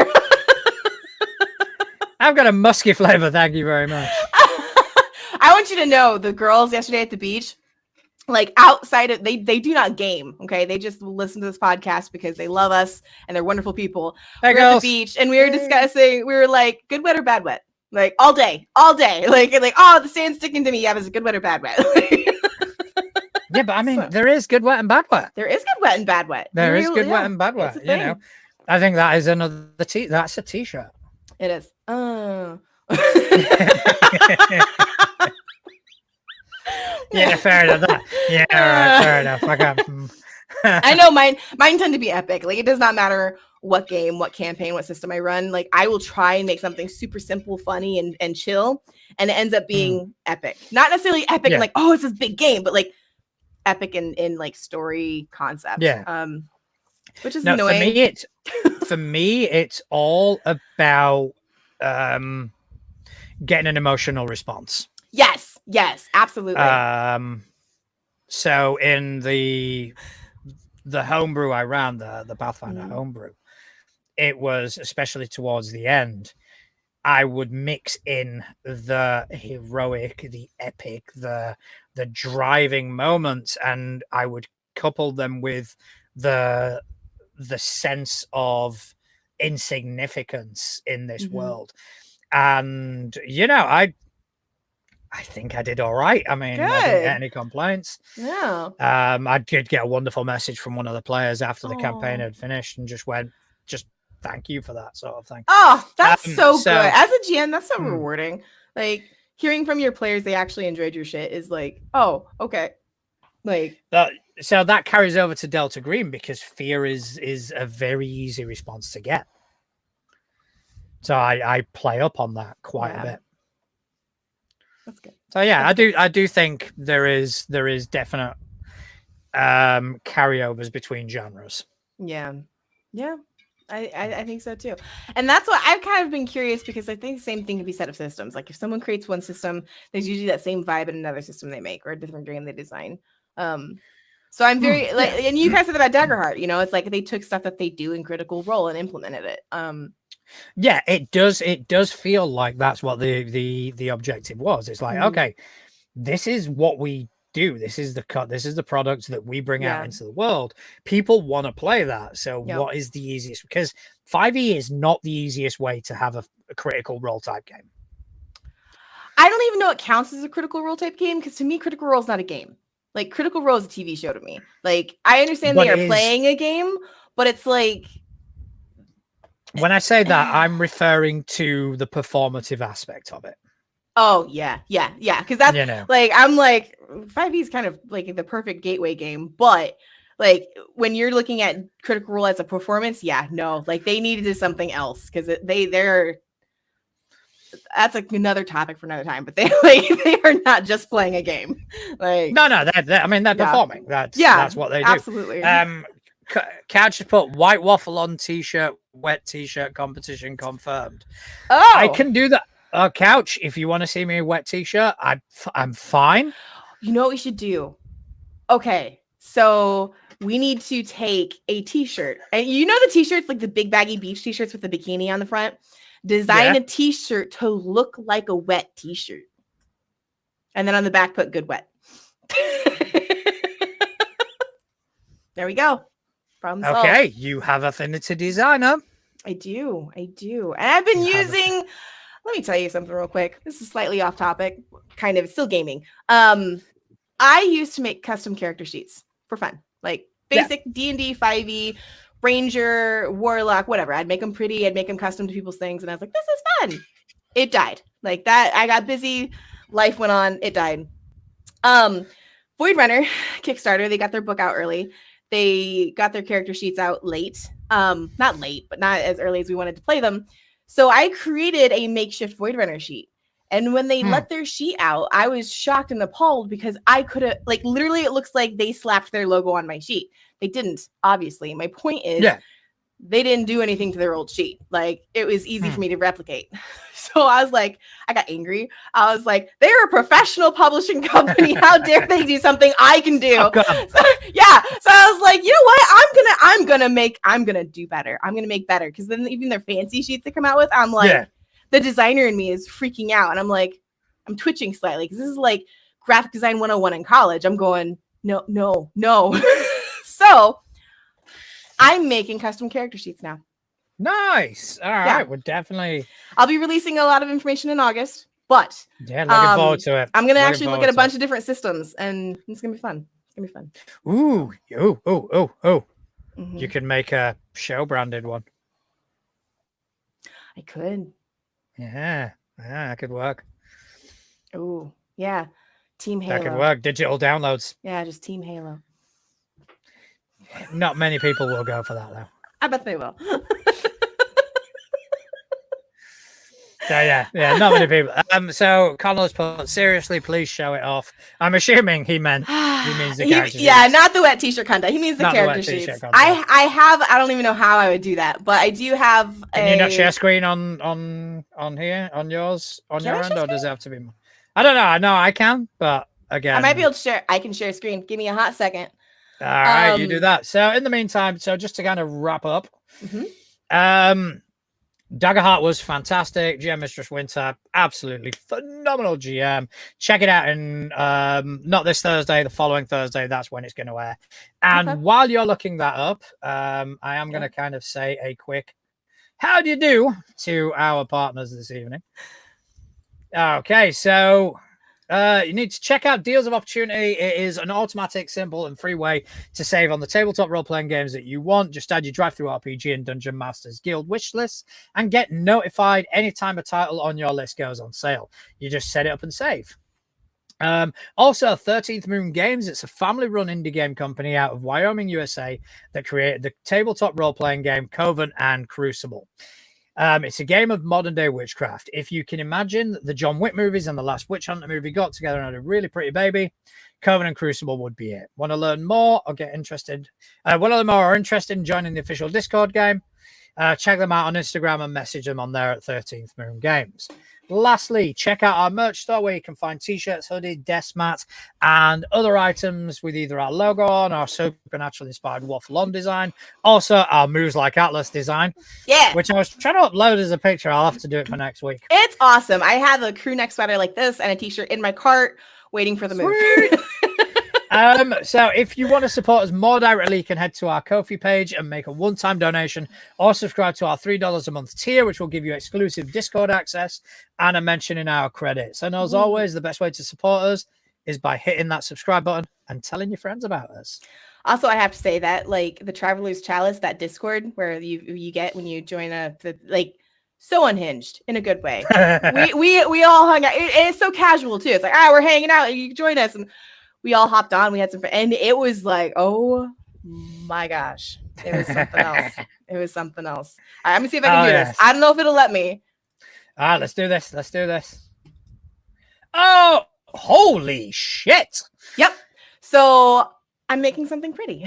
I've got a musky flavor. Thank you very much. I want you to know the girls yesterday at the beach, like outside of they do not game. Okay. They just listen to this podcast because they love us and they're wonderful people. Hey, we're at the beach and we were discussing, we were like, good wet or bad wet? Like all day. Like, oh, the sand's sticking to me. Yeah, is it good wet or bad wet? Yeah, but I mean, there is good wet and bad wet. There is good wet and bad wet. There is good wet and bad wet. I think that is another that's a t-shirt. It is. Yeah, fair enough. Yeah, right, fair enough. I know mine tend to be epic. Like it does not matter what game, what campaign, what system I run. Like I will try and make something super simple, funny, and chill, and it ends up being epic. Not necessarily epic and like, oh, it's this big game, but like epic in like story concept. Yeah. Which is annoying. For me, it's all about getting an emotional response. Yes, absolutely. So in the homebrew I ran, the Pathfinder homebrew, it was especially towards the end, I would mix in the heroic, the epic, the driving moments, and I would couple them with the sense of insignificance in this world. And I think I did all right. I mean, I didn't get any complaints. No. I did get a wonderful message from one of the players after the campaign had finished and just went, just thank you for that sort of thing. Oh, that's so good. As a GM, that's so rewarding. Like hearing from your players they actually enjoyed your shit is like, oh, okay. Like so that carries over to Delta Green because fear is a very easy response to get. So I play up on that quite a bit. That's good. So yeah, I do think there is definite carryovers between genres. Yeah. I think so too. And that's what I've kind of been curious because I think the same thing can be said of systems. Like if someone creates one system, there's usually that same vibe in another system they make or a different game they design. So I'm very and you guys said about Daggerheart, it's like they took stuff that they do in Critical Role and implemented it. Yeah, it does feel like that's what the objective was. It's like, okay, this is what we do. This is the product that we bring out into the world. People want to play that. So what is the easiest? Because 5e is not the easiest way to have a Critical Role type game. I don't even know it counts as a Critical Role type game because to me, Critical Role is not a game. Like Critical Role is a TV show to me. Like I understand they are playing a game, but it's like. When I say that, I'm referring to the performative aspect of it. Oh yeah. Because that's like I'm like 5e is kind of like the perfect gateway game, but like when you're looking at Critical Role as a performance, like they needed something else because they're. That's like another topic for another time, but they are not just playing a game. Like no, they're performing. That's what they do. Absolutely. Couch put white waffle on t-shirt, wet t-shirt competition confirmed. Oh, I can do that. Couch, if you want to see me in a wet t-shirt, I'm fine. You know what we should do? Okay, so we need to take a t-shirt, and the t-shirts like the big baggy beach t-shirts with the bikini on the front. Design a t-shirt to look like a wet t-shirt, and then on the back put good wet. There we go. Problem solved. Okay, you have Affinity Designer. I do. And I've been using. Let me tell you something real quick. This is slightly off topic, kind of still gaming. I used to make custom character sheets for fun, like basic D&D 5e, Ranger, Warlock, whatever. I'd make them pretty. I'd make them custom to people's things, and I was like, this is fun. It died like that. I got busy. Life went on. It died. Void Runner Kickstarter. They got their book out early. They got their character sheets out late. Not late, but not as early as we wanted to play them. So I created a makeshift Void Runner sheet. And when they let their sheet out, I was shocked and appalled because I could have, like, literally, it looks like they slapped their logo on my sheet. They didn't, obviously. My point is, they didn't do anything to their old sheet. Like, it was easy for me to replicate. So I was like, I got angry. I was like, they're a professional publishing company. How dare they do something I can do? So I was like, you know what? I'm gonna do better. I'm gonna make better. Because then even their fancy sheets they come out with, I'm like, the designer in me is freaking out. And I'm like, I'm twitching slightly because this is like graphic design 101 in college. I'm going, no. So I'm making custom character sheets now. Nice. All right. We're definitely. I'll be releasing a lot of information in August, but looking forward to it. I'm going to actually look at a bunch of different systems and it's going to be fun. It's going to be fun. Ooh. You can make a show branded one. I could. Yeah, that could work. Oh, yeah. Team Halo. That could work. Digital downloads. Yeah, just Team Halo. Not many people will go for that, though. I bet they will. So yeah, not many people. So Connell's put, seriously, please show it off. I'm assuming he means the character Yeah, sheets. not the wet t-shirt content. He means the Not the character wet t-shirt sheets. content. I don't even know how I would do that, but I do have Can you not share screen on here on yours on Can your I end, share or does it have to be? I don't know. I know I can, but again, I might be able to share. I can share screen. Give me a hot second. All right, you do that. So in the meantime, so just to kind of wrap up, Daggerheart was fantastic. GM Mistress Winter, absolutely phenomenal GM. Check it out in not this Thursday, the following Thursday. That's when it's going to air. And while you're looking that up, I am going to kind of say a quick how do you do to our partners this evening. Okay, so you need to check out Deals of Opportunity. It is an automatic, simple, and free way to save on the tabletop role-playing games that you want. Just add your Drive-Thru RPG and Dungeon Masters Guild wish lists and get notified anytime a title on your list goes on sale. You just set it up and save. Also, 13th Moon Games. It's a family-run indie game company out of Wyoming, USA that created the tabletop role-playing game Coven and Crucible. It's a game of modern-day witchcraft. If you can imagine the John Wick movies and the last Witch Hunter movie got together and had a really pretty baby, Coven and Crucible would be it. Want to learn more or get interested? Want to learn more or interested in joining the official Discord game? Check them out on Instagram and message them on there at 13th Moon Games. Lastly, check out our merch store where you can find t-shirts, hoodies, desk mats, and other items with either our logo on, our supernatural inspired waffle on design, also our Moves Like Atlas design. Yeah. Which I was trying to upload as a picture. I'll have to do it for next week. It's awesome. I have a crew neck sweater like this and a t-shirt in my cart waiting for the move. So if you want to support us more directly, you can head to our Ko-fi page and make a one-time donation or subscribe to our $3 a month tier, which will give you exclusive Discord access and a mention in our credits. And as always, the best way to support us is by hitting that subscribe button and telling your friends about us. Also, I have to say that like the Traveler's Chalice, that Discord where you get when you join so unhinged in a good way. we all hung out. It's so casual too. It's like, we're hanging out. You can join us. And we all hopped on. We had some, and it was like, oh my gosh, it was something else. It was something else. All right, let me see if I can do this. I don't know if it'll let me. All right, let's do this. Let's do this. Oh, holy shit! Yep. So I'm making something pretty.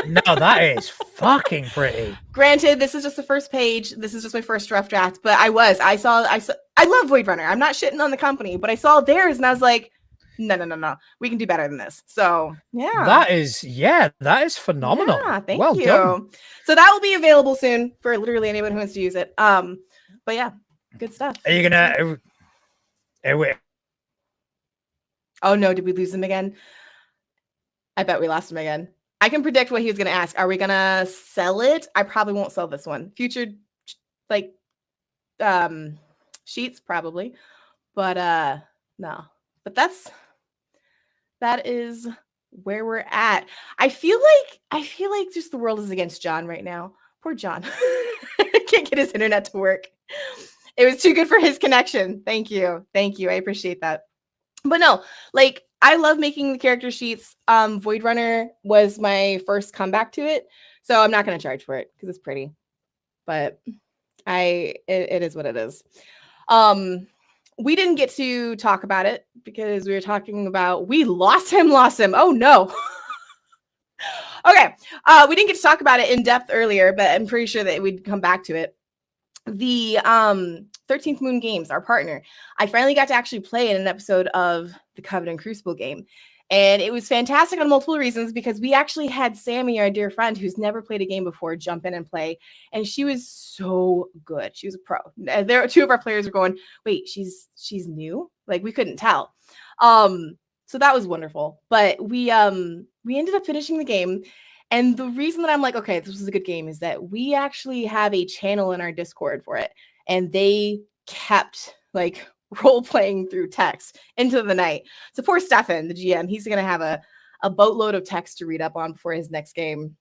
No, that is fucking pretty. Granted, this is just the first page. This is just my first rough draft, but I love Void Runner. I'm not shitting on the company, but I saw theirs and I was like, no. We can do better than this. So yeah. That is phenomenal. Yeah, thank you. Done. So that will be available soon for literally anyone who wants to use it. But yeah, good stuff. Are you gonna Oh no, did we lose him again? I bet we lost him again. I can predict what he was gonna ask. Are we gonna sell it? I probably won't sell this one. Future sheets, probably. But no. But that is where we're at. I feel like just the world is against John right now. Poor John. Can't get his internet to work. It was too good for his connection. Thank you. I appreciate that. But no, I love making the character sheets. Void Runner was my first comeback to it. So I'm not going to charge for it because it's pretty. But it is what it is. We didn't get to talk about it because we were talking about we lost him. Oh no. Okay. We didn't get to talk about it in depth earlier, but I'm pretty sure that we'd come back to it. The 13th Moon Games, our partner, I finally got to actually play in an episode of the Coven and Crucible game. And it was fantastic on multiple reasons because we actually had Sammy, our dear friend, who's never played a game before, jump in and play. And she was so good. She was a pro. There were two of our players were going, wait, she's new? We couldn't tell. So that was wonderful. But we ended up finishing the game. And the reason that I'm like, okay, this was a good game is that we actually have a channel in our Discord for it. And they kept role playing through text into the night. So poor Stefan, the GM, he's going to have a boatload of text to read up on before his next game.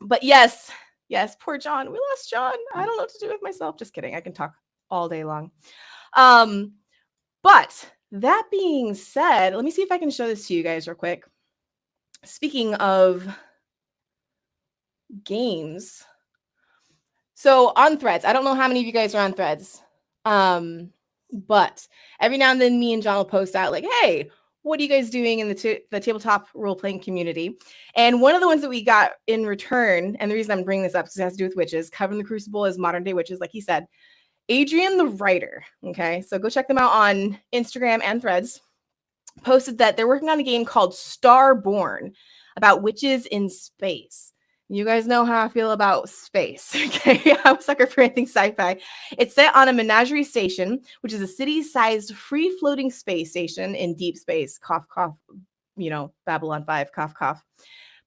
But yes, poor John. We lost John. I don't know what to do with myself. Just kidding. I can talk all day long. But that being said, let me see if I can show this to you guys real quick. Speaking of games, so on Threads, I don't know how many of you guys are on Threads, But every now and then, me and John will post out like, "Hey, what are you guys doing in the tabletop role playing community?" And one of the ones that we got in return, and the reason I'm bringing this up is it has to do with witches. Coven the Crucible is modern day witches, like he said. Adrian the writer. Okay, so go check them out on Instagram and Threads. Posted that they're working on a game called Starborn about witches in space. You guys know how I feel about space. Okay, I'm a sucker for anything sci-fi. It's set on a menagerie station, which is a city-sized free-floating space station in deep space. Cough, cough. Babylon 5. Cough, cough.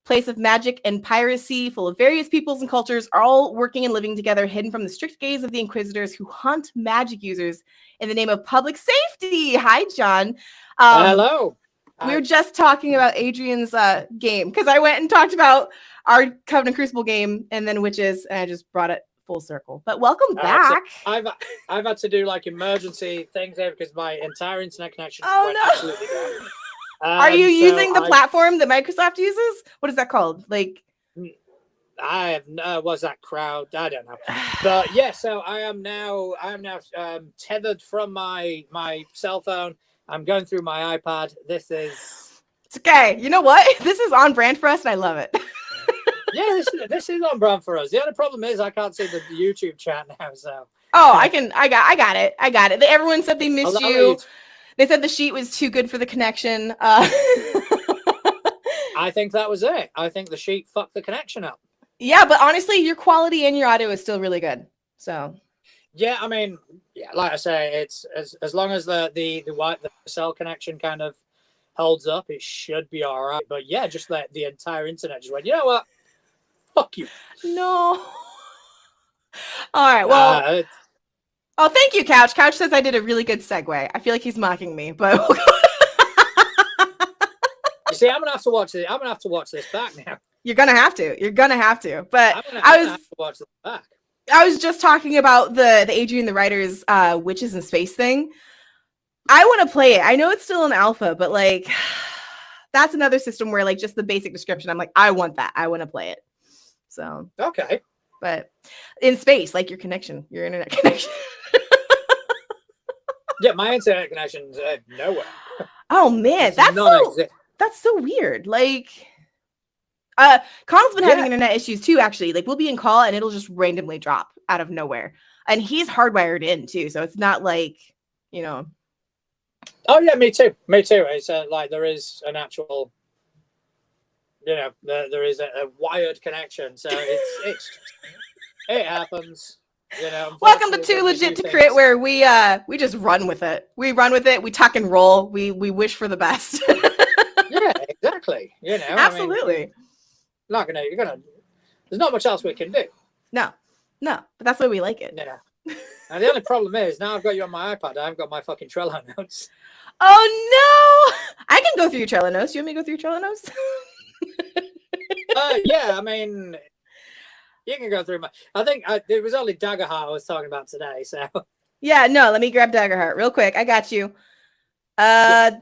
Place of magic and piracy, full of various peoples and cultures, are all working and living together, hidden from the strict gaze of the Inquisitors who hunt magic users in the name of public safety. Hi, John. Hello. We were just talking about Adrian's game because I went and talked about our Covenant Crucible game and then witches, and I just brought it full circle. But welcome back. So I've had to do like emergency things there because my entire internet connection went no. absolutely down. Are you using the platform that Microsoft uses? What is that called? Like, I have no. Was that crowd? I don't know. But yeah, so I am now tethered from my cell phone. I'm going through my iPad. It's okay. You know what? This is on brand for us, and I love it. Yeah, this is on brand for us. The only problem is I can't see the YouTube chat now. So I got it. Everyone said they missed you. They said the sheet was too good for the connection. I think that was it. I think the sheet fucked the connection up. Yeah, but honestly, your quality and your audio is still really good. So yeah, I mean, yeah, like I say, it's as long as the cell connection kind of holds up, it should be all right. But yeah, just like the entire internet just went, you know what? Fuck you. No. All right. Well. Oh, thank you, Couch. Couch says I did a really good segue. I feel like he's mocking me, but you see, I'm gonna have to watch it. I'm gonna have to watch this back now. You're gonna have to. But I have to watch this back. I was just talking about the Adrian the writer's witches in space thing. I want to play it. I know it's still in alpha, but like that's another system where like just the basic description, I'm like, I want that. I want to play it. So okay. But in space, like your internet connection. Yeah, my internet connection's nowhere. Oh man, that's so weird. Like, Connell's been having internet issues too. Actually, like we'll be in call and it'll just randomly drop out of nowhere, and he's hardwired in too, so it's not like Oh yeah, me too. It's like there is an actual, there is a wired connection, so it happens. Welcome to Too Legit to Crit, where we just run with it. We run with it. We tuck and roll. We wish for the best. Yeah, exactly. Absolutely. I mean, there's not much else we can do. No, but that's why we like it. And the only problem is now I've got you on my iPad. I've got my fucking Trello notes. Oh no! I can go through your Trello notes. You want me to go through your Trello notes? Yeah, I mean. You can go through I think it was only Daggerheart I was talking about today. So yeah, no. Let me grab Daggerheart real quick. I got you. I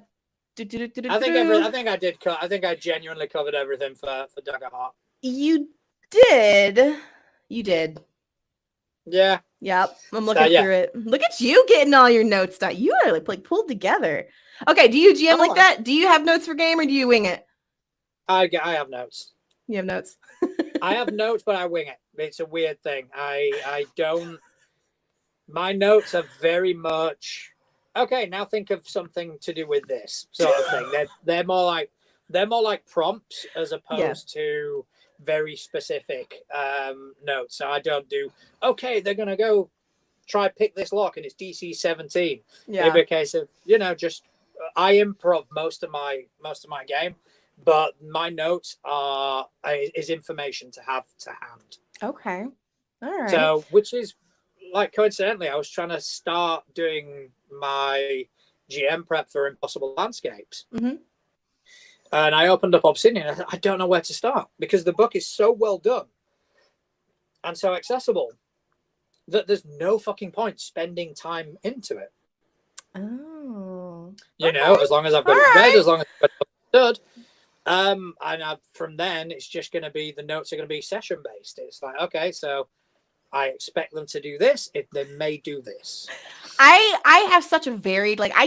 think I did. I think I genuinely covered everything for Daggerheart. You did. Yeah. Yep. I'm looking through it. Look at you getting all your notes done. You are like pulled together. Okay. Do you GM like that? Do you have notes for game or do you wing it? I have notes. You have notes? I have notes, but I wing it. It's a weird thing. I don't. My notes are very much okay. Now think of something to do with this sort of thing. They're more like prompts as opposed to very specific notes. So I don't do. Okay, they're gonna go try pick this lock, and it's DC 17. Yeah, it'd be a case of just I improv most of my game. But my notes is information to have to hand. Okay. All right. So, which is like coincidentally, I was trying to start doing my GM prep for Impossible Landscapes. Mm-hmm. And I opened up Obsidian. I don't know where to start because the book is so well done and so accessible that there's no fucking point spending time into it. Oh. As long as I've got it read, as long as I've got it understood. From then it's just going to be the notes are going to be session based. It's like, okay, so I expect them to do this if they may do this. I have such a varied, like, I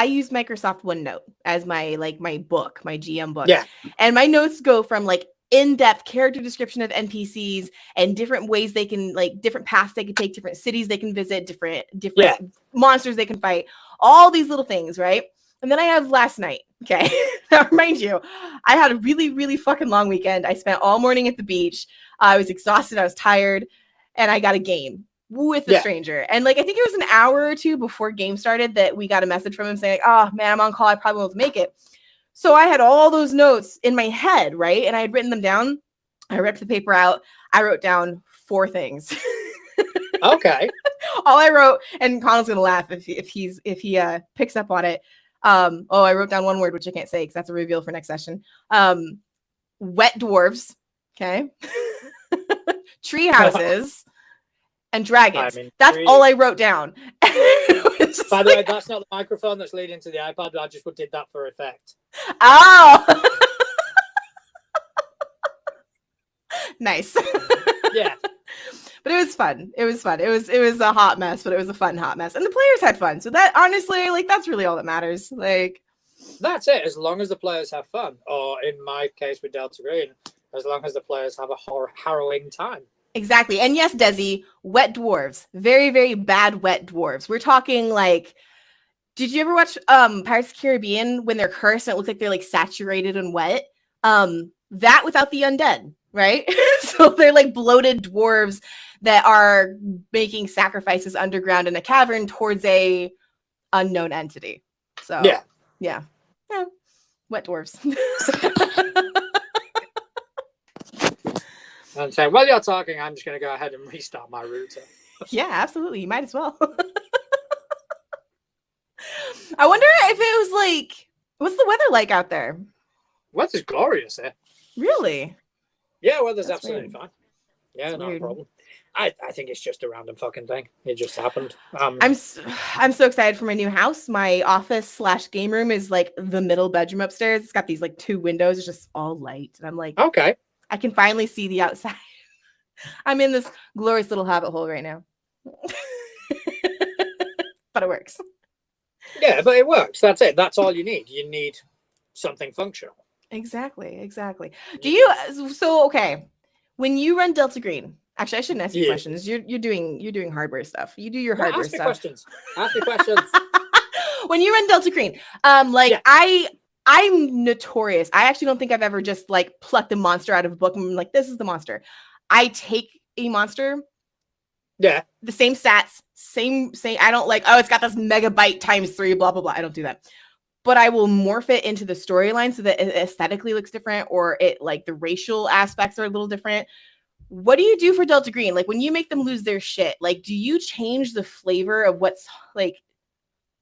use Microsoft OneNote as my book, my GM book. Yeah. And my notes go from like in-depth character description of NPCs and different ways they can, like, different paths they can take, different cities they can visit, different monsters they can fight, all these little things, right? And then I have last night. Okay. Now, remind you, I had a really, really fucking long weekend. I spent all morning at the beach. I was exhausted. I was tired. And I got a game with a stranger. And like, I think it was an hour or two before game started that we got a message from him saying, oh man, I'm on call. I probably won't make it. So I had all those notes in my head, right? And I had written them down. I ripped the paper out. I wrote down 4 things. Okay. All I wrote, and Connell's gonna laugh if he picks up on it. I wrote down one word which I can't say because that's a reveal for next session. Wet dwarves, okay. Tree houses and dragons. That's all I wrote down. By the way, that's not the microphone that's leading to the iPad. I just did that for effect. Oh. Nice. Yeah. But it was fun. It was fun. It was a hot mess, but it was a fun hot mess. And the players had fun. So that, honestly, like, that's really all that matters. Like, that's it. As long as the players have fun, or in my case with Delta Green, as long as the players have a harrowing time. Exactly. And yes, Desi, wet dwarves. Very, very bad wet dwarves. We're talking like, did you ever watch Pirates of the Caribbean when they're cursed and it looks like they're like saturated and wet? That without the undead, right? So they're like bloated dwarves that are making sacrifices underground in a cavern towards a unknown entity. So yeah. Wet dwarves. And so while you're talking, I'm just going to go ahead and restart my router. Yeah, absolutely. You might as well. I wonder if it was like, what's the weather like out there? Weather's glorious here. Really? Yeah, weather's That's absolutely weird. fine. Yeah, That's not weird. a problem. I think it's just a random fucking thing. It just happened. I'm so excited for my new house. My office / game room is like the middle bedroom upstairs. It's got these like 2 windows. It's just all light. And I'm like, okay. I can finally see the outside. I'm in this glorious little hobbit hole right now. But it works. Yeah, but it works. That's it. That's all you need. You need something functional. Exactly. Do you, okay, when you run Delta Green, actually I shouldn't ask you questions. You're doing hardware stuff. You do your hardware stuff. Ask me questions. When you run Delta Green, I'm notorious. I actually don't think I've ever just like plucked a monster out of a book and I'm like, this is the monster. I take a monster. Yeah. The same stats, same. I don't like, oh, it's got this megabyte ×3, blah, blah, blah. I don't do that. But I will morph it into the storyline so that it aesthetically looks different, or it like the racial aspects are a little different. What do you do for Delta Green? Like when you make them lose their shit, like do you change the flavor of what's like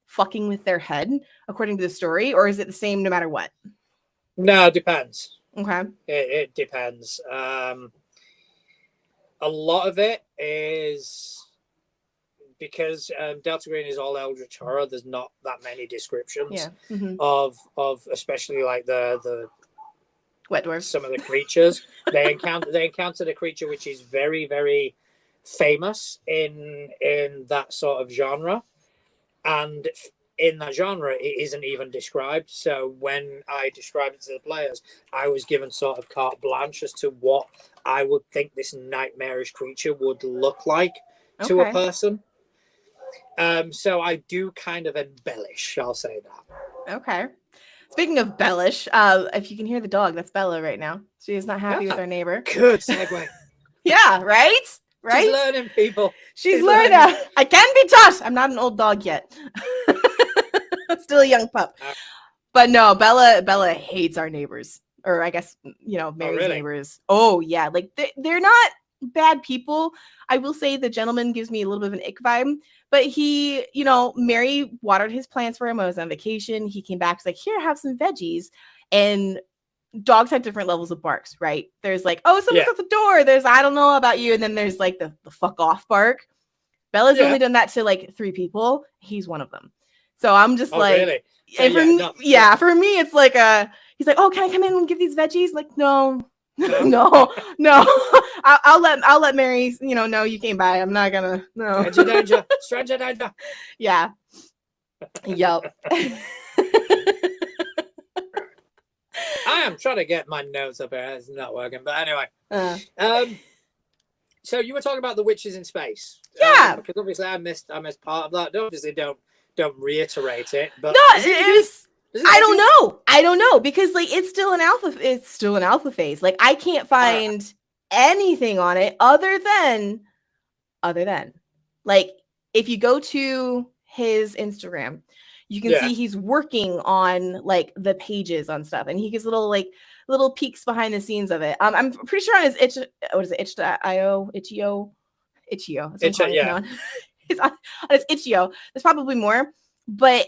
fucking with their head according to the story, or is it the same no matter what? No, it depends. Okay. It depends. A lot of it is because Delta Green is all Eldritch horror. There's not that many descriptions of especially like the wet dwarves. Some of the creatures they encountered a creature which is very, very famous in that sort of genre, and in that genre it isn't even described. So when I described it to the players, I was given sort of carte blanche as to what I would think this nightmarish creature would look like to a person. So I do kind of embellish, I'll say that. Okay. Speaking of bellish, if you can hear the dog, that's Bella right now. She is not happy with our neighbor. Good segue. Yeah, right? Right? She's learning, people. She's learning. I can be taught. I'm not an old dog yet. Still a young pup. But no, Bella hates our neighbors. Or I guess, Mary's neighbors. Oh, yeah. Like, they're not bad people. I will say the gentleman gives me a little bit of an ick vibe. But he, Mary watered his plants for him. I was on vacation. He came back. He's like, here, have some veggies. And dogs have different levels of barks, right? There's like, oh, someone's at the door. There's, I don't know about you. And then there's like the fuck off bark. Bella's only done that to like 3 people. He's one of them. So I'm just like, really? For me, it's like he's like, oh, can I come in and give these veggies? Like, no, No, no. I'll let Mary, know you came by. I'm not gonna. No. Stranger danger. Stranger danger. Yeah. Yep. I am trying to get my notes up here. It's not working. But anyway. So you were talking about the witches in space. Yeah. Because obviously I missed part of that. Obviously don't reiterate it. But No, is it I don't know. I don't know because like it's still an alpha phase. Like I can't find anything on it other than like if you go to his Instagram, you can see he's working on like the pages on stuff, and he gives little peeks behind the scenes of it. I'm pretty sure on his itch.io. It's on his itch.io. There's probably more, but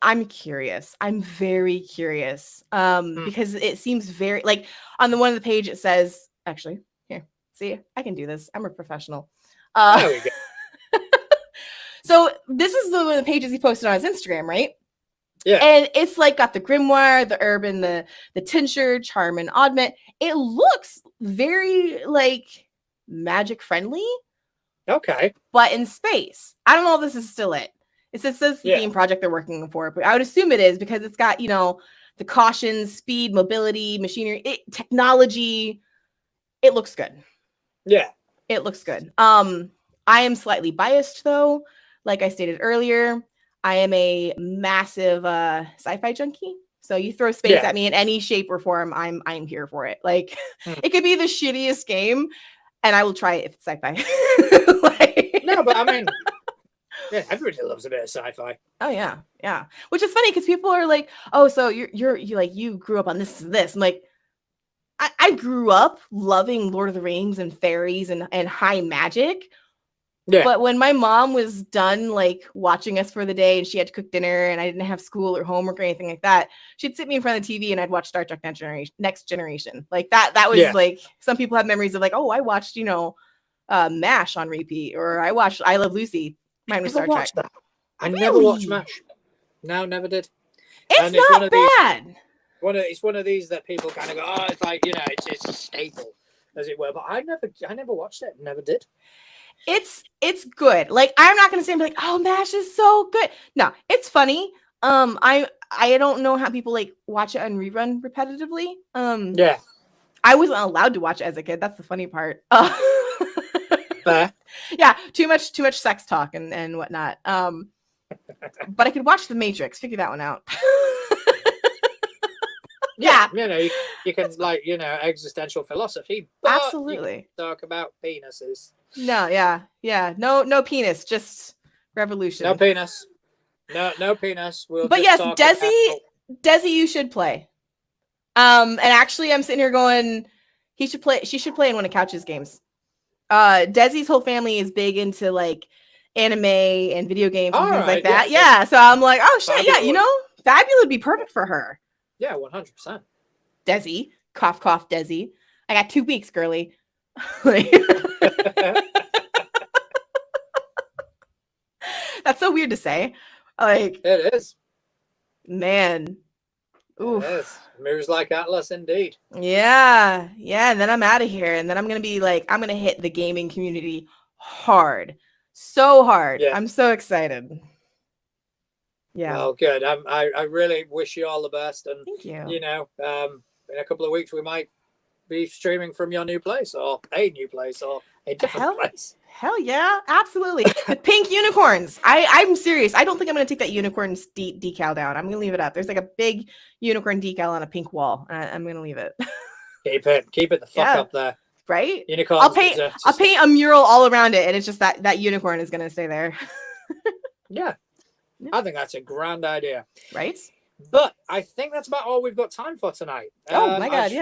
I'm curious. I'm very curious. Because it seems very like on the one of the page it says actually here. See, I can do this. I'm a professional. There we go. So this is one of the pages he posted on his Instagram, right? Yeah. And it's like got the grimoire, the urban, the tincture, charm, and oddment. It looks very like magic friendly. Okay. But in space. I don't know if this is still it. It says the game project they're working for, but I would assume it is because it's got, the caution, speed, mobility, machinery, technology. It looks good. Yeah. It looks good. I am slightly biased though. Like I stated earlier, I am a massive sci-fi junkie. So you throw space at me in any shape or form, I'm here for it. Like it could be the shittiest game, and I will try it if it's sci-fi. No, but I mean, yeah, everybody loves a bit of sci-fi. Oh yeah. Which is funny because people are like, "Oh, so you like you grew up on this and this." I'm like, I grew up loving Lord of the Rings and fairies and high magic. Yeah. But when my mom was done like watching us for the day and she had to cook dinner and I didn't have school or homework or anything like that, she'd sit me in front of the TV and I'd watch Star Trek Next Generation. Like that was like some people have memories of like, oh, I watched, MASH on repeat, or I watched I Love Lucy. Mine was Star Trek. That. I never watched MASH. No, never did. It's not bad. It's one of these that people kind of go, oh, it's like, it's a staple, as it were. But I never watched it. Never did. It's good. Like I'm not gonna say I'm like, oh, MASH is so good. No, it's funny. I don't know how people like watch it on rerun repetitively. Yeah. I wasn't allowed to watch it as a kid. That's the funny part. Yeah, too much sex talk and whatnot. But I could watch The Matrix, figure that one out. Yeah. You can existential philosophy. But absolutely. Talk about penises. No, yeah. No penis, just revolution. No penis. No penis. But yes, Desi, you should play. And actually I'm sitting here going, she should play in one of Couch's games. Desi's whole family is big into like anime and video games and things like that. Yeah. So I'm like, oh shit, yeah, Fabula would be perfect for her. Yeah, 100%. Desi, cough, Desi. I got 2 weeks, girly. That's so weird to say. Like it is. Man. Oof. It is. Moves like Atlas indeed. Yeah. And then I'm out of here. And then I'm gonna be like, I'm gonna hit the gaming community hard. So hard. Yeah. I'm so excited. Yeah. Well, good. I really wish you all the best. And thank you. In a couple of weeks we might be streaming from your new place or a new place or a different place. Hell yeah, absolutely. The pink unicorns. I'm serious. I don't think I'm going to take that unicorn decal down. I'm going to leave it up. There's like a big unicorn decal on a pink wall. I'm going to leave it. Keep it the fuck up there. Right? Unicorns. I'll paint a mural all around it, and it's just that unicorn is going to stay there. Yeah. I think that's a grand idea. Right? But I think that's about all we've got time for tonight. Oh my God,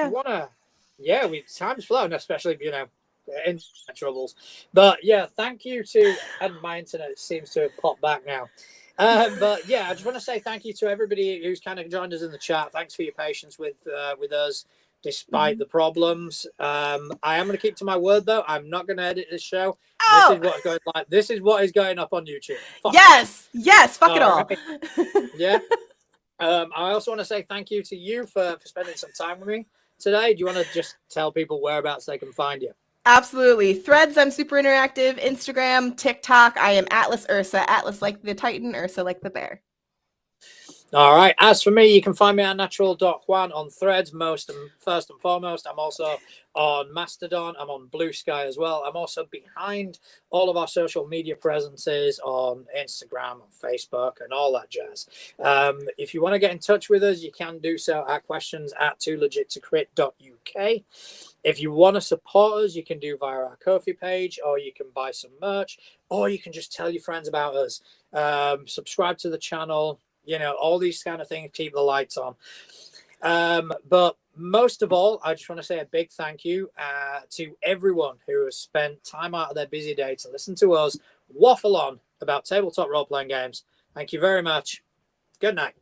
time's flown, especially, internet troubles. But yeah, thank you to, and my internet seems to have popped back now. But yeah, I just want to say thank you to everybody who's kind of joined us in the chat. Thanks for your patience with us, despite the problems. I am going to keep to my word though. I'm not going to edit this show. Oh! This is what is going up on YouTube. Yes. Fuck it all. Right. Yeah. I also want to say thank you to you for spending some time with me today. Do you want to just tell people whereabouts they can find you? Absolutely. Threads, I'm super interactive. Instagram, TikTok, I am Atlas Ursa. Atlas like the Titan, Ursa like the bear. All right. As for me, you can find me at natural.juan on Threads, first and foremost. I'm also on Mastodon. I'm on Blue Sky as well. I'm also behind all of our social media presences on Instagram, on Facebook, and all that jazz. If you want to get in touch with us, you can do so at questions@toolegit2crit.uk. If you want to support us, you can do via our Ko-fi page, or you can buy some merch, or you can just tell your friends about us. Subscribe to the channel. You know, all these kind of things keep the lights on. But most of all, I just want to say a big thank you to everyone who has spent time out of their busy day to listen to us waffle on about tabletop role-playing games. Thank you very much. Good night.